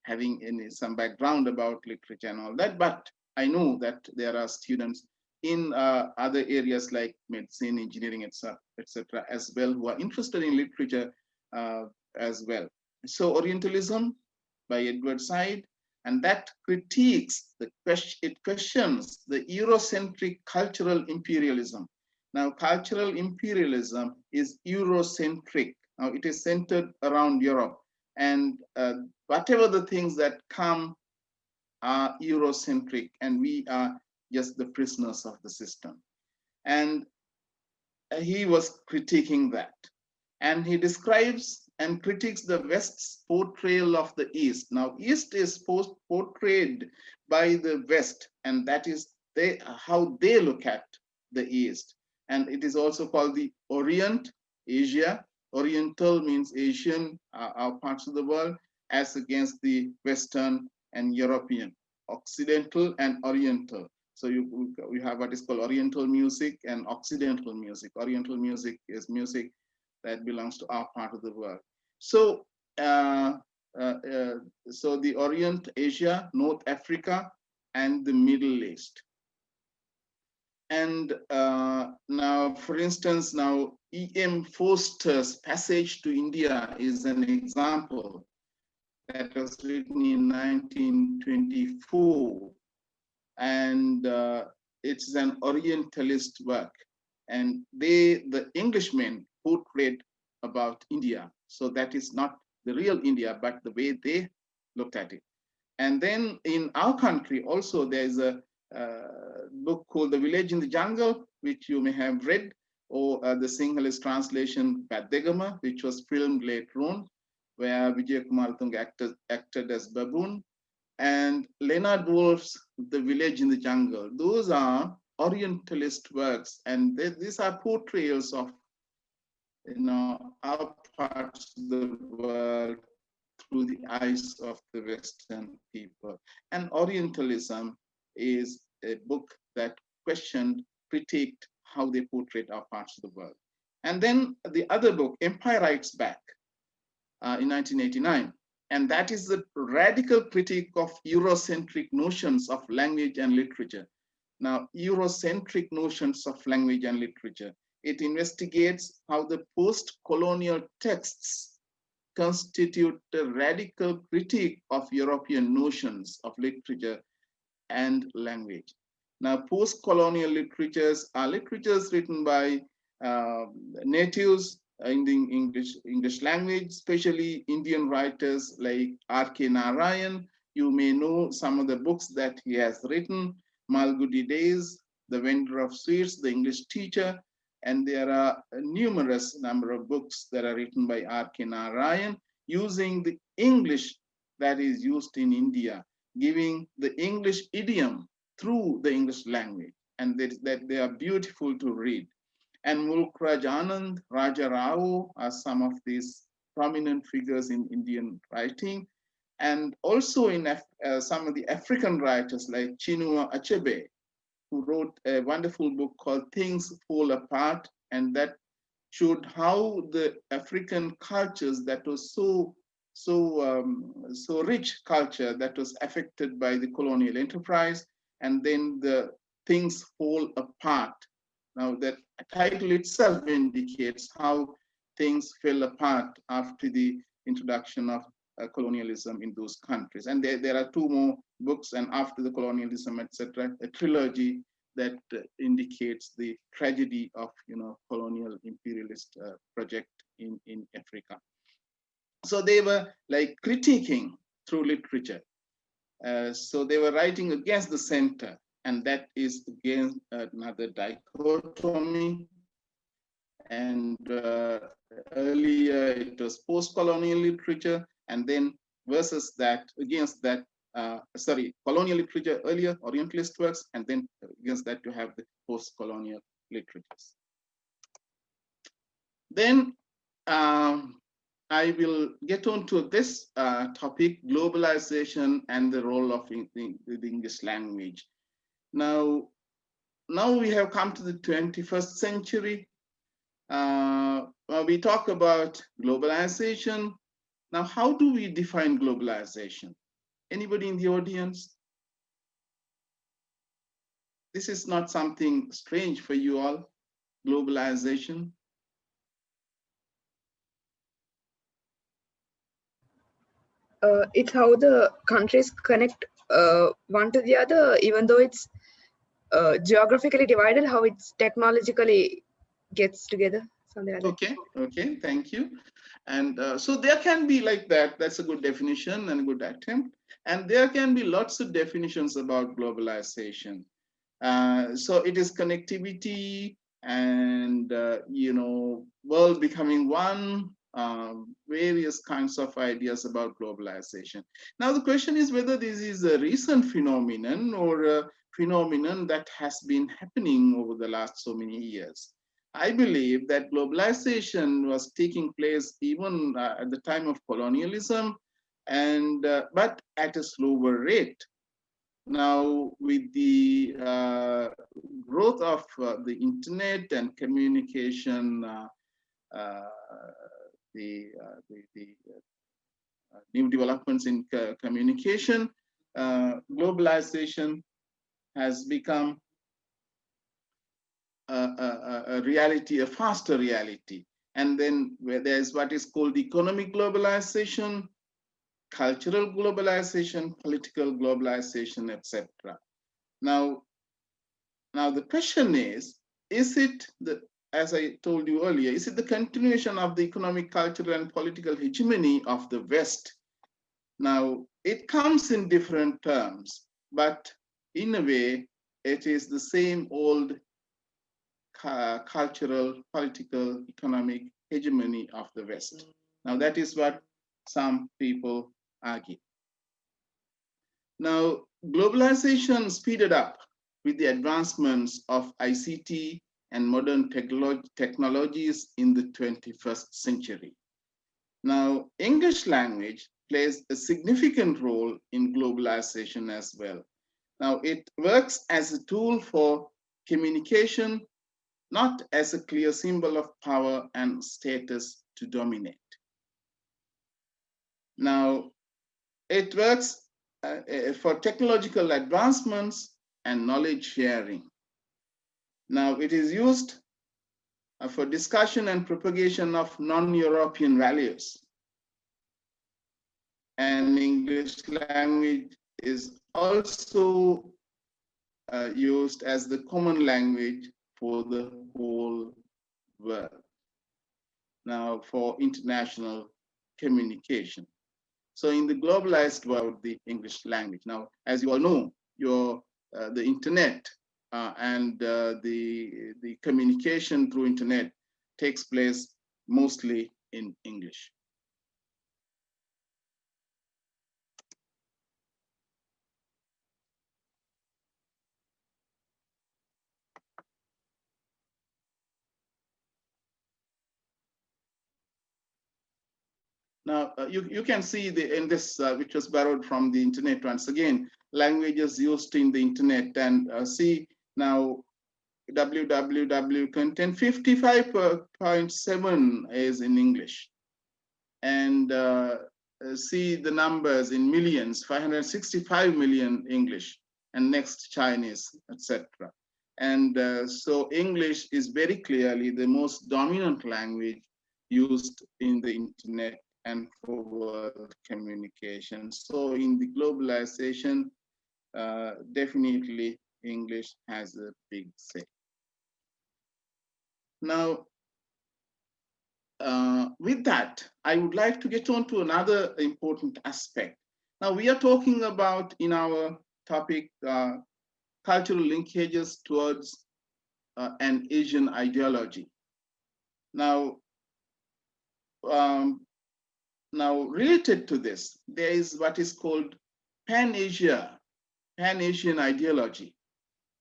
having some background about literature and all that, but I know that there are students in other areas like medicine, engineering, etc., as well, who are interested in literature as well. So Orientalism by Edward Said, and that critiques it questions the Eurocentric cultural imperialism. Now, cultural imperialism is Eurocentric. Now, it is centered around Europe, and whatever the things that come are Eurocentric and we are just the prisoners of the system. And he was critiquing that. And he describes and critiques the West's portrayal of the East. Now, East is portrayed by the West, and that is how they look at the East. And it is also called the Orient, Asia. Oriental means Asian, our parts of the world, as against the Western and European, Occidental and Oriental. So you have what is called Oriental music and Occidental music. Oriental music is music that belongs to our part of the world. So, so the Orient, Asia, North Africa, and the Middle East. And now, for instance, now E.M. Forster's Passage to India is an example that was written in 1924. And it's an Orientalist work. And the Englishmen portrayed about India. So that is not the real India, but the way they looked at it. And then in our country also, there's a book called The Village in the Jungle, which you may have read, or the Sinhalese translation, Baddegama, which was filmed later on, where Kithsiri Amaratunga acted as baboon. And Leonard Woolf's The Village in the Jungle. Those are Orientalist works, and these are portrayals of, our parts of the world through the eyes of the Western people. And Orientalism is a book that questioned, critiqued how they portrayed our parts of the world. And then the other book, Empire Writes Back, in 1989. And that is the radical critique of Eurocentric notions of language and literature. Now, Eurocentric notions of language and literature. It investigates how the post-colonial texts constitute a radical critique of European notions of literature and language. Now, post-colonial literatures are literatures written by natives in the English language, especially Indian writers like R.K. Narayan. You may know some of the books that he has written, Malgudi Days, The Vendor of Sweets, The English Teacher, and there are a numerous number of books that are written by R.K. Narayan using the English that is used in India, giving the English idiom through the English language, and that they are beautiful to read. And Mulkraj Anand, Raja Rao are some of these prominent figures in Indian writing. And also in some of the African writers like Chinua Achebe, who wrote a wonderful book called Things Fall Apart, and that showed how the African cultures that was so rich culture that was affected by the colonial enterprise, and then the things fall apart. Now that title itself indicates how things fell apart after the introduction of colonialism in those countries. And there are two more books, and after the colonialism, etc., a trilogy that indicates the tragedy of colonial imperialist project in Africa. So they were like critiquing through literature. So they were writing against the center, and that is against another dichotomy. And earlier it was post-colonial literature, and then versus that, against that, colonial literature earlier, Orientalist works, and then against that you have the post-colonial literatures. Then I will get on to this topic, globalization and the role of the English language. Now we have come to the 21st century. We talk about globalization. Now, how do we define globalization? Anybody in the audience? This is not something strange for you all, globalization. It's how the countries connect one to the other, even though it's geographically divided, how it's technologically gets together. Something like that. Okay, thank you. And so there can be like that. That's a good definition and a good attempt. And there can be lots of definitions about globalization. So it is connectivity and, world becoming one, various kinds of ideas about globalization. Now, the question is whether this is a recent phenomenon or a phenomenon that has been happening over the last so many years. I believe that globalization was taking place even at the time of colonialism, and but at a slower rate. Now, with the growth of the internet and communication, uh, the new developments in communication, globalization has become a reality, a faster reality. And then there's what is called economic globalization, cultural globalization, political globalization, etc. Now, the question is it the, as I told you earlier, is it the continuation of the economic, cultural, and political hegemony of the West? Now, it comes in different terms, but in a way, it is the same old cultural, political, economic hegemony of the West. Now, that is what some people argue. Now, globalization speeded up with the advancements of ICT and modern technologies in the 21st century. Now, English language plays a significant role in globalization as well. Now, it works as a tool for communication, not as a clear symbol of power and status to dominate. Now, it works for technological advancements and knowledge sharing. Now, it is used for discussion and propagation of non-European values. And English language is also used as the common language for the whole world. Now, for international communication. So in the globalized world, the English language. Now, as you all know, the internet and the communication through internet takes place mostly in English. Now, you can see in this, which was borrowed from the internet once again, languages used in the internet, and see now www content 55.7 is in English. And see the numbers in millions, 565 million English, and next Chinese, etc. And so English is very clearly the most dominant language used in the internet and for world communication. So in the globalization, definitely English has a big say. Now, with that, I would like to get on to another important aspect. Now, we are talking about in our topic cultural linkages towards an Asian ideology. Now, related to this, there is what is called Pan-Asian ideology.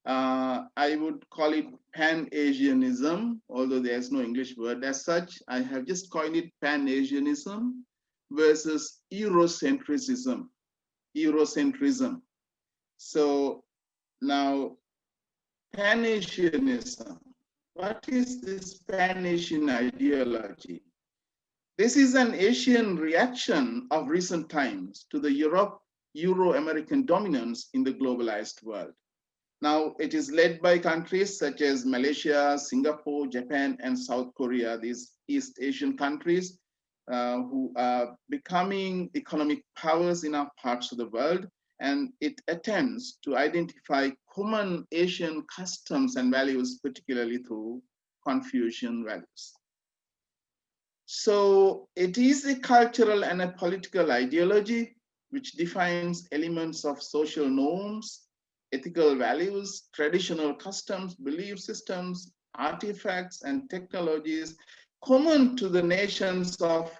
I would call it Pan-Asianism, although there's no English word as such. I have just coined it Pan-Asianism versus Eurocentrism. So now, Pan-Asianism. What is this Pan-Asian ideology? This is an Asian reaction of recent times to the Euro-American dominance in the globalized world. Now, it is led by countries such as Malaysia, Singapore, Japan, and South Korea, these East Asian countries who are becoming economic powers in our parts of the world. And it attempts to identify common Asian customs and values, particularly through Confucian values. So it is a cultural and a political ideology which defines elements of social norms, ethical values, traditional customs, belief systems, artifacts, and technologies common to the nations of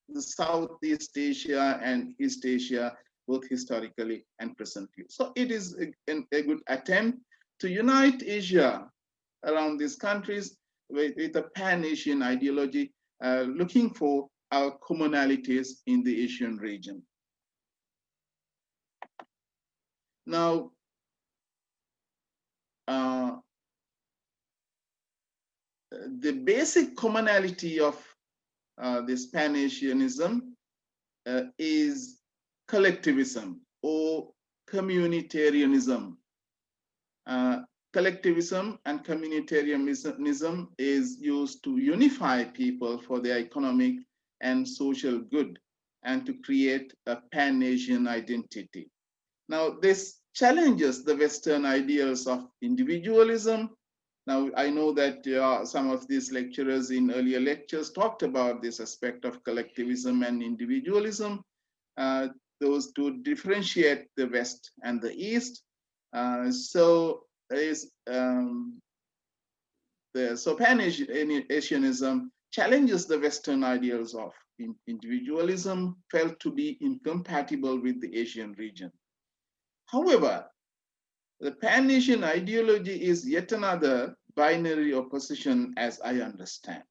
the Southeast Asia and East Asia, both historically and presently. So it is a good attempt to unite Asia around these countries with a pan-Asian ideology, looking for our commonalities in the Asian region. Now, the basic commonality of this pan-Asianism is collectivism or communitarianism. Collectivism and communitarianism is used to unify people for their economic and social good and to create a pan-Asian identity. Now, this challenges the Western ideals of individualism. Now, I know that some of these lecturers in earlier lectures talked about this aspect of collectivism and individualism, those to differentiate the West and the East. So Pan-Asianism challenges the Western ideals of individualism, felt to be incompatible with the Asian region. However, the Pan-Asian ideology is yet another binary opposition as I understand.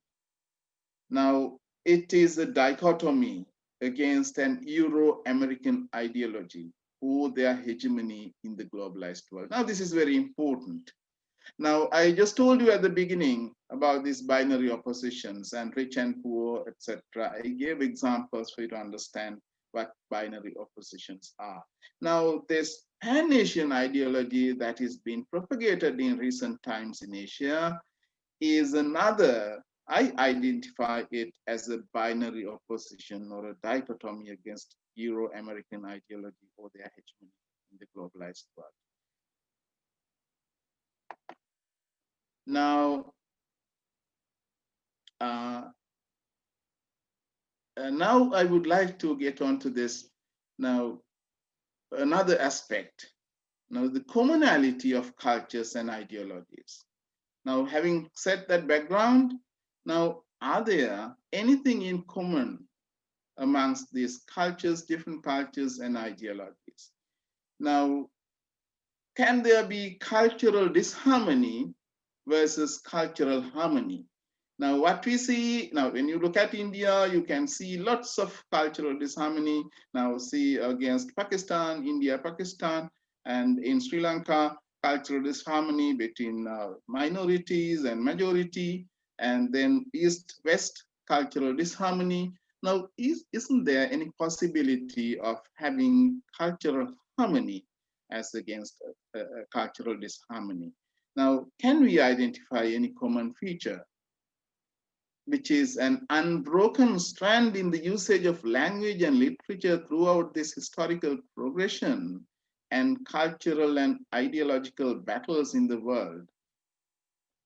Now, it is a dichotomy against an Euro-American ideology or their hegemony in the globalized world. Now, this is very important. Now, I just told you at the beginning about these binary oppositions and rich and poor, etc. I gave examples for you to understand what binary oppositions are. Now, this Pan-Asian ideology that is being propagated in recent times in Asia is another, I identify it as a binary opposition or a dichotomy against Euro-American ideology or their hegemony in the globalized world. Now, now I would like to get on to this. Now, another aspect. Now, the commonality of cultures and ideologies. Now, having set that background, now, are there anything in common amongst these cultures, different cultures and ideologies? Now, can there be cultural disharmony versus cultural harmony? Now, what we see, now when you look at India, you can see lots of cultural disharmony. Now see against Pakistan, India, Pakistan, and in Sri Lanka, cultural disharmony between minorities and majority, and then East-West cultural disharmony. Now, isn't there any possibility of having cultural harmony as against cultural disharmony? Now, can we identify any common feature, which is an unbroken strand in the usage of language and literature throughout this historical progression and cultural and ideological battles in the world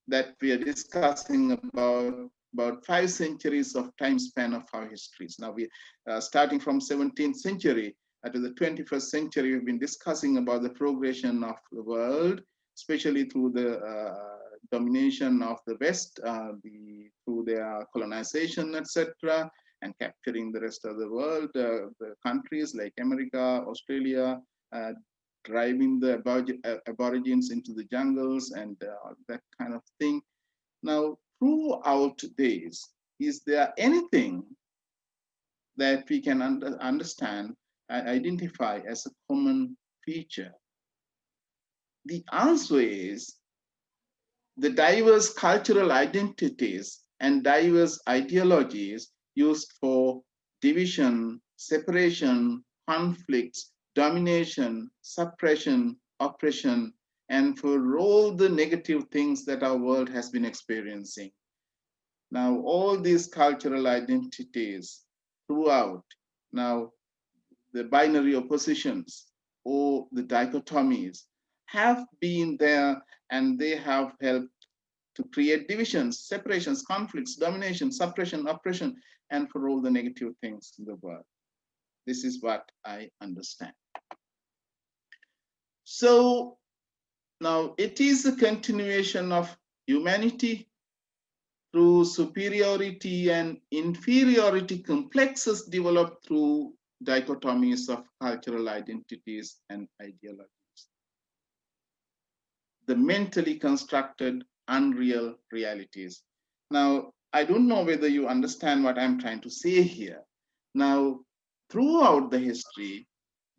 that we are discussing about 5 centuries of time span of our histories. Now we starting from 17th century to the 21st century, we've been discussing about the progression of the world, especially through the domination of the West, through their colonization, etc., and capturing the rest of the world, the countries like America, Australia, driving the aborigines into the jungles and that kind of thing. Now, throughout this, is there anything that we can understand and identify as a common feature? The answer is the diverse cultural identities and diverse ideologies used for division, separation, conflicts, domination, suppression, oppression, and for all the negative things that our world has been experiencing. Now, all these cultural identities throughout, now the binary oppositions or the dichotomies have been there, and they have helped to create divisions, separations, conflicts, domination, suppression, oppression, and for all the negative things in the world. This is what I understand. So now it is a continuation of humanity through superiority and inferiority complexes developed through dichotomies of cultural identities and ideologies. The mentally constructed unreal realities. Now, I don't know whether you understand what I'm trying to say here. Now, throughout the history,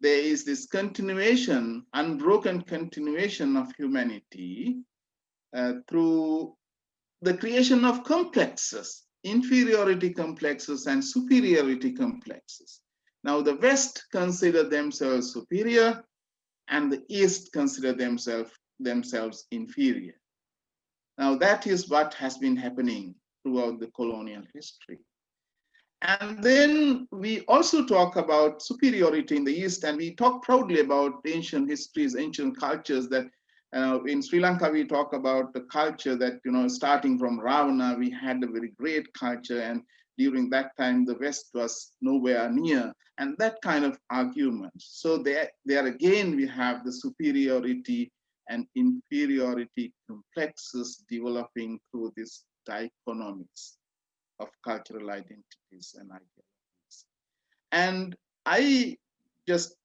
there is this continuation, unbroken continuation of humanity through the creation of complexes, inferiority complexes and superiority complexes. Now, the West consider themselves superior and the East consider themselves inferior. Now, that is what has been happening throughout the colonial history. And then we also talk about superiority in the East, and we talk proudly about ancient histories, ancient cultures that in Sri Lanka, we talk about the culture that, starting from Ravana, we had a very great culture. And during that time, the West was nowhere near. And that kind of argument. So there again, we have the superiority and inferiority complexes developing through these dichotomies of cultural identities and ideologies. And I just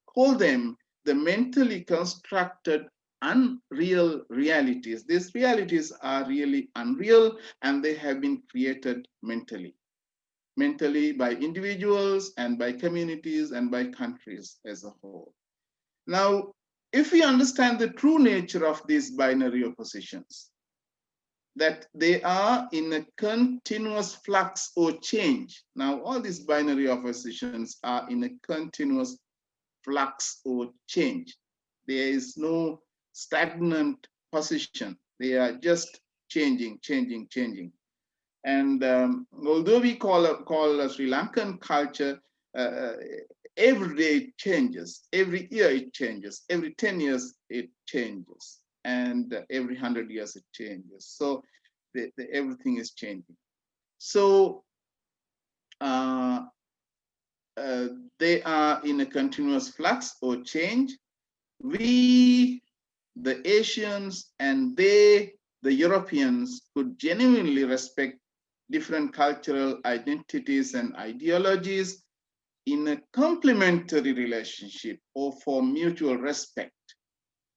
call them the mentally constructed unreal realities. These realities are really unreal, and they have been created mentally by individuals and by communities and by countries as a whole. Now, if we understand the true nature of these binary oppositions, that they are in a continuous flux or change. Now, all these binary oppositions are in a continuous flux or change. There is no stagnant position. They are just changing. And although we call Sri Lankan culture, every day it changes, every year it changes, every 10 years it changes, and every 100 years it changes. So everything is changing. So they are in a continuous flux or change. We, the Asians, and they, the Europeans, could genuinely respect different cultural identities and ideologies in a complementary relationship or for mutual respect.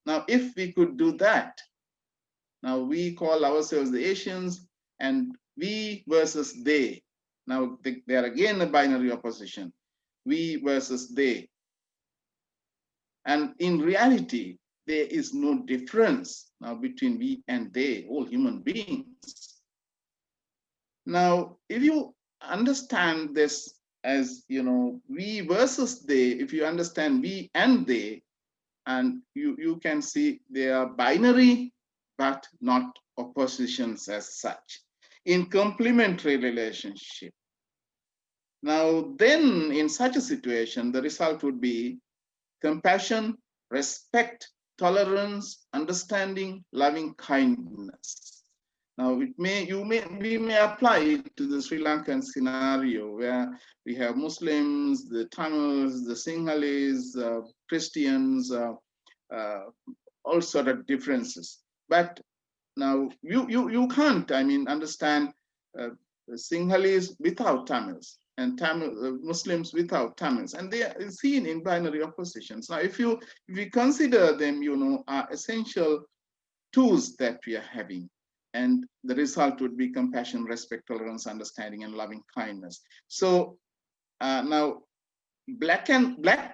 Now, if we could do that, now we call ourselves the Asians, and we versus they. Now, they are again a binary opposition, we versus they. And in reality, there is no difference now between we and they, all human beings. Now, if you understand this as, we versus they, if you understand we and they, and you can see they are binary, but not oppositions as such, in complementary relationship. Now, then in such a situation, the result would be compassion, respect, tolerance, understanding, loving kindness. Now, we may apply it to the Sri Lankan scenario where we have Muslims, the Tamils, the Sinhalese, Christians, all sort of differences. But now you can't, understand Sinhalese without Tamils, and Muslims without Tamils, and they are seen in binary oppositions. Now, if you consider them, are essential tools that we are having, and the result would be compassion, respect, tolerance, understanding, and loving kindness. So now, black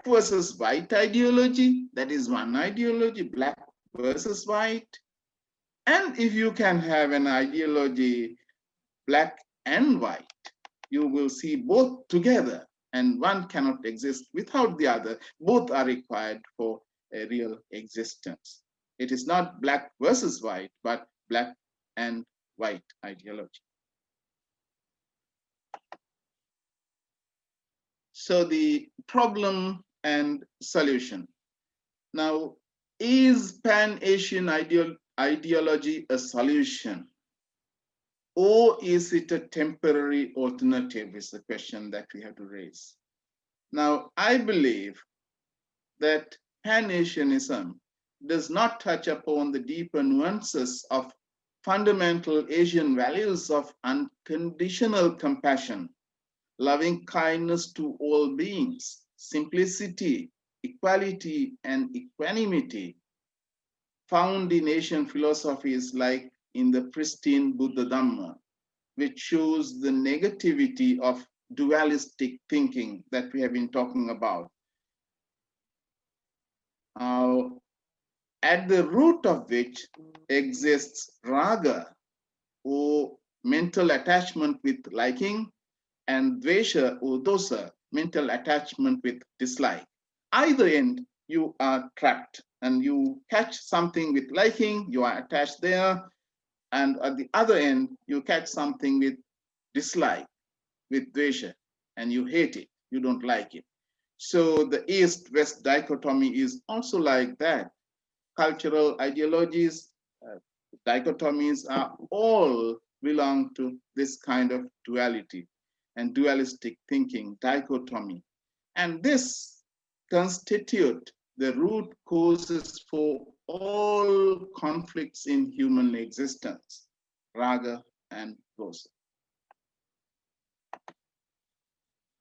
versus white ideology, that is one ideology, black versus white. And if you can have an ideology, black and white, you will see both together, and one cannot exist without the other. Both are required for a real existence. It is not black versus white, but black and white ideology. So the problem and solution. Now, is Pan-Asian ideology a solution? Or is it a temporary alternative is the question that we have to raise. Now, I believe that Pan-Asianism does not touch upon the deeper nuances of fundamental Asian values of unconditional compassion, loving kindness to all beings, simplicity, equality, and equanimity found in Asian philosophies like in the pristine Buddha Dhamma, which shows the negativity of dualistic thinking that we have been talking about. At the root of which exists raga, or mental attachment with liking, and dvesha or dosa, mental attachment with dislike. Either end, you are trapped and you catch something with liking, you are attached there, and at the other end, you catch something with dislike, with dvesha, and you hate it, you don't like it. So the East-West dichotomy is also like that. Cultural ideologies, dichotomies are all belong to this kind of duality and dualistic thinking, dichotomy. And this constitute the root causes for all conflicts in human existence, raga and dosa.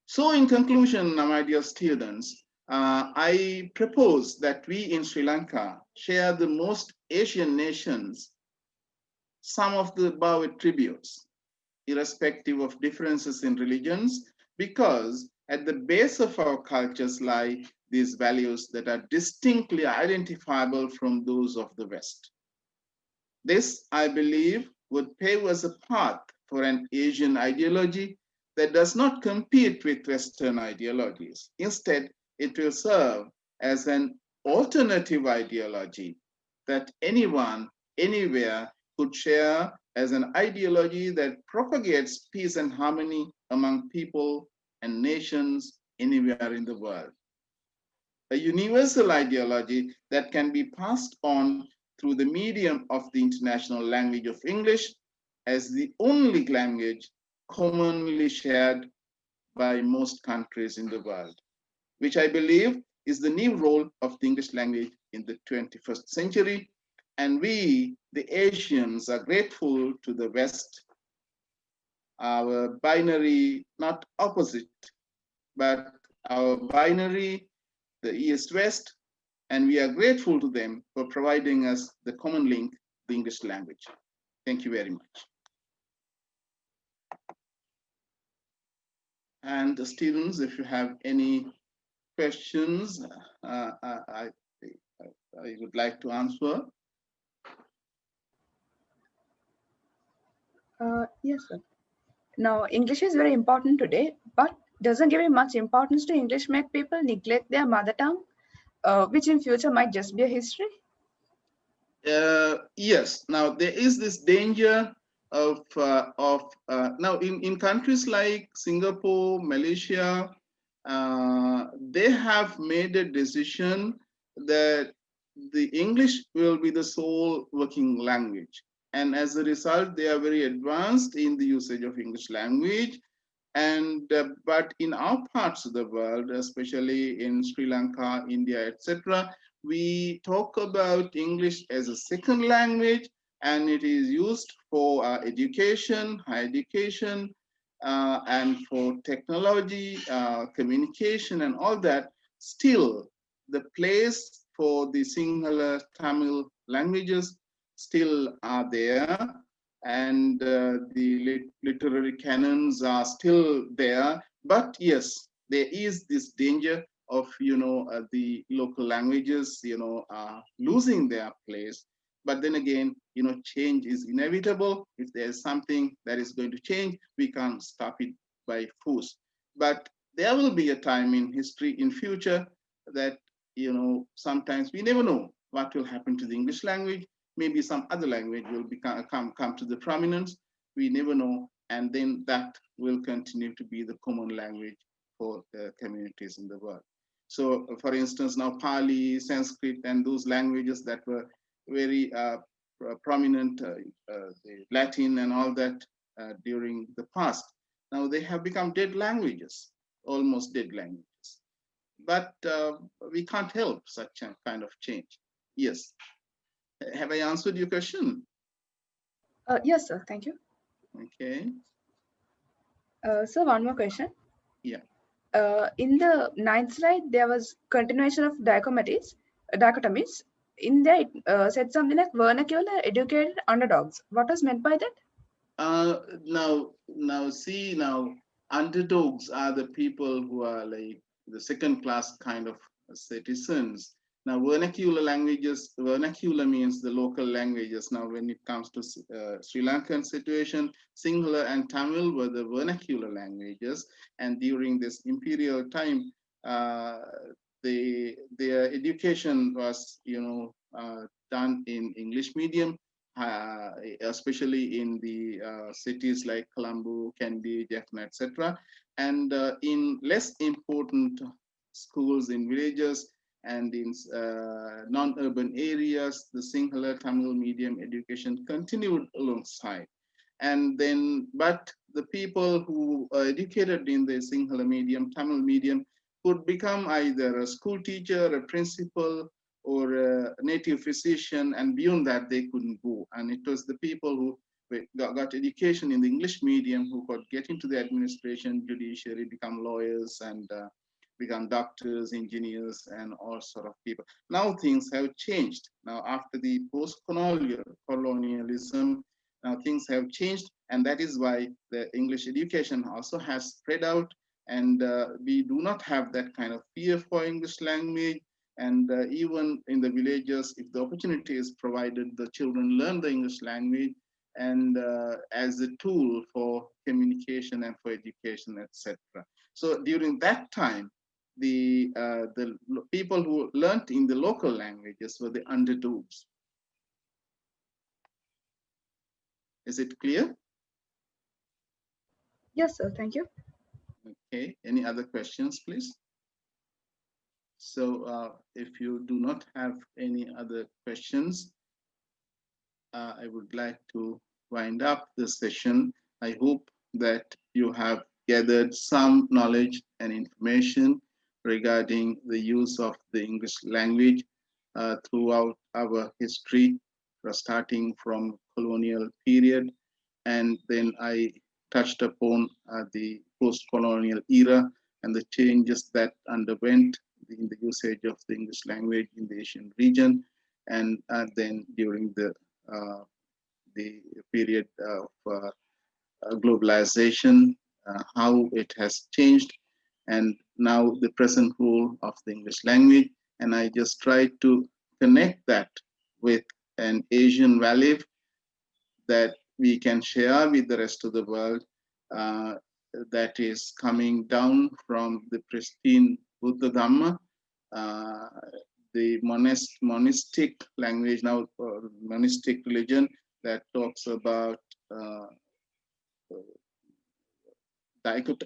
So in conclusion, my dear students, I propose that we in Sri Lanka share the most Asian nations some of the above attributes, irrespective of differences in religions, because at the base of our cultures lie these values that are distinctly identifiable from those of the West. This, I believe, would pave us a path for an Asian ideology that does not compete with Western ideologies. Instead, it will serve as an alternative ideology that anyone, anywhere could share as an ideology that propagates peace and harmony among people and nations anywhere in the world. A universal ideology that can be passed on through the medium of the international language of English as the only language commonly shared by most countries in the world, which I believe is the new role of the English language in the 21st century. And we, the Asians, are grateful to the West, our binary, not opposite, but our binary, the East-West, and we are grateful to them for providing us the common link, the English language. Thank you very much. And the students, if you have any questions, I would like to answer. Yes, sir. Now, English is very important today, but doesn't giving much importance to English make people neglect their mother tongue, which in future might just be a history? Yes. Now there is this danger of now in countries like Singapore, Malaysia, they have made a decision that the English will be the sole working language, and as a result, they are very advanced in the usage of English language. And but in our parts of the world, especially in Sri Lanka, India, etc., we talk about English as a second language, and it is used for education, higher education, and for technology, communication, and all that. Still, the place for the Sinhala Tamil languages still are there, and the literary canons are still there. But yes, there is this danger of the local languages losing their place. But then again, change is inevitable. If there's something that is going to change, we can't stop it by force. But there will be a time in history in future that sometimes we never know what will happen to the English language. Maybe some other language will come to the prominence. We never know. And then that will continue to be the common language for communities in the world. So for instance, now Pali, Sanskrit, and those languages that were very prominent, the Latin and all that during the past, now they have become dead languages, almost dead languages. but we can't help such a kind of change. Yes. Have I answered your question? Yes, sir. Thank you. Okay. So one more question. Yeah. In the ninth slide, there was continuation of dichotomies. In there, it said something like vernacular educated underdogs. What was meant by that? Now see, now underdogs are the people who are like the second class kind of citizens. Now vernacular means the local languages. Now when it comes to Sri Lankan situation, Sinhala and Tamil were the vernacular languages, and during this imperial time, uh, their education was done in English medium, especially in the cities like Colombo, Kandy, Jaffna, etc. And in less important schools in villages and in non-urban areas, the Sinhala Tamil medium education continued alongside. And then, but the people who are educated in the Sinhala medium, Tamil medium, could become either a school teacher, a principal, or a native physician, and beyond that they couldn't go. And it was the people who got education in the English medium who could get into the administration, judiciary, become lawyers, and become doctors, engineers, and all sort of people. Now things have changed. Now after the post-colonialism, now things have changed, and that is why the English education also has spread out, and we do not have that kind of fear for English language. And even in the villages, if the opportunity is provided, the children learn the English language and as a tool for communication and for education, etc. So during that time, the people who learned in the local languages were the underdogs. Is it clear? Yes, sir. Thank you. Okay. Any other questions, please? So if you do not have any other questions, I would like to wind up this session. I hope that you have gathered some knowledge and information regarding the use of the English language throughout our history, starting from colonial period. And then I touched upon the post-colonial era and the changes that underwent in the usage of the English language in the Asian region. And then during the period of globalization, how it has changed, and now the present role of the English language. And I just tried to connect that with an Asian value that we can share with the rest of the world, that is coming down from the pristine Buddha Dhamma, uh, the monastic language now, monastic religion that talks about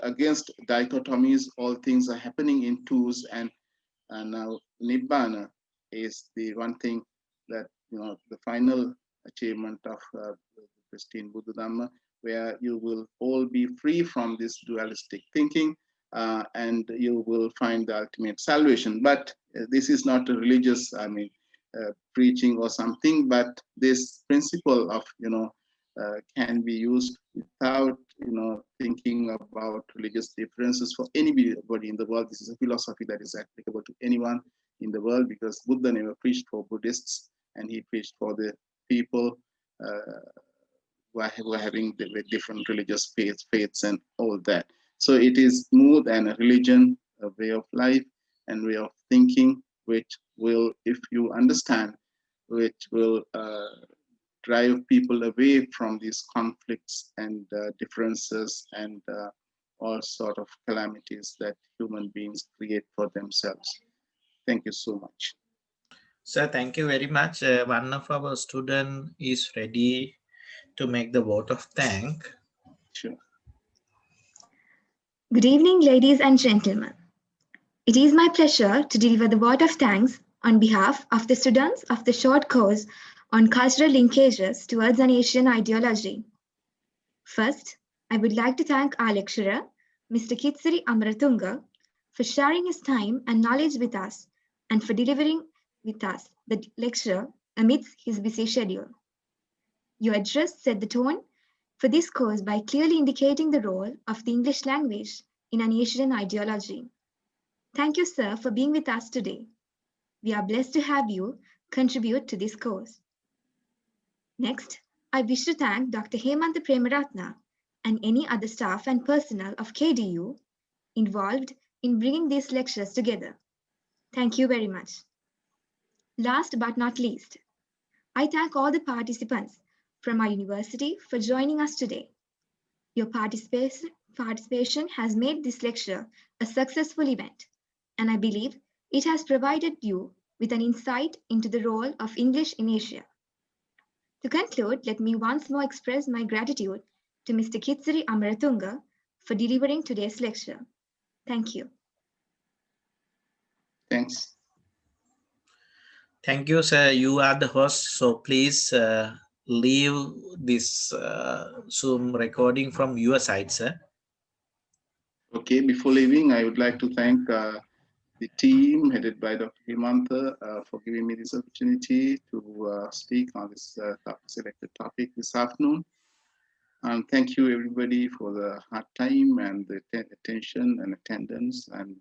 against dichotomies. All things are happening in twos, and now Nibbana is the one thing that, the final achievement of the pristine Buddha Dhamma, where you will all be free from this dualistic thinking, and you will find the ultimate salvation. But this is not a religious, preaching or something, but this principle of, can be used without, thinking about religious differences for anybody in the world. This is a philosophy that is applicable to anyone in the world, because Buddha never preached for Buddhists, and he preached for the people who are having different religious faiths and all that. So it is more than a religion, a way of life and way of thinking, which will, if you understand, which will drive people away from these conflicts and differences and all sort of calamities that human beings create for themselves. Thank you so much. Sir, thank you very much. One of our students is ready to make the vote of thank. Sure. Good evening, ladies and gentlemen. It is my pleasure to deliver the vote of thanks on behalf of the students of the short course on cultural linkages towards an Asian ideology. First, I would like to thank our lecturer, Mr. Kithsiri Amaratunga, for sharing his time and knowledge with us, and for delivering with us the lecture amidst his busy schedule. Your address set the tone for this course by clearly indicating the role of the English language in an Asian ideology. Thank you, sir, for being with us today. We are blessed to have you contribute to this course. Next, I wish to thank Dr. Hemantha Premaratna and any other staff and personnel of KDU involved in bringing these lectures together. Thank you very much. Last but not least, I thank all the participants from our university for joining us today. Your participation has made this lecture a successful event, and I believe it has provided you with an insight into the role of English in Asia. To conclude, let me once more express my gratitude to Mr. Kithsiri Amaratunga for delivering today's lecture. Thank you. Thanks. Thank you, sir. You are the host, so please leave this Zoom recording from your side, sir. Okay, before leaving, I would like to thank the team headed by Dr. Hemantha for giving me this opportunity to speak on this selected topic this afternoon. And thank you everybody for the hard time and the attention and attendance, and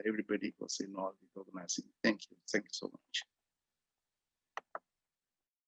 everybody was involved in organizing. Thank you so much.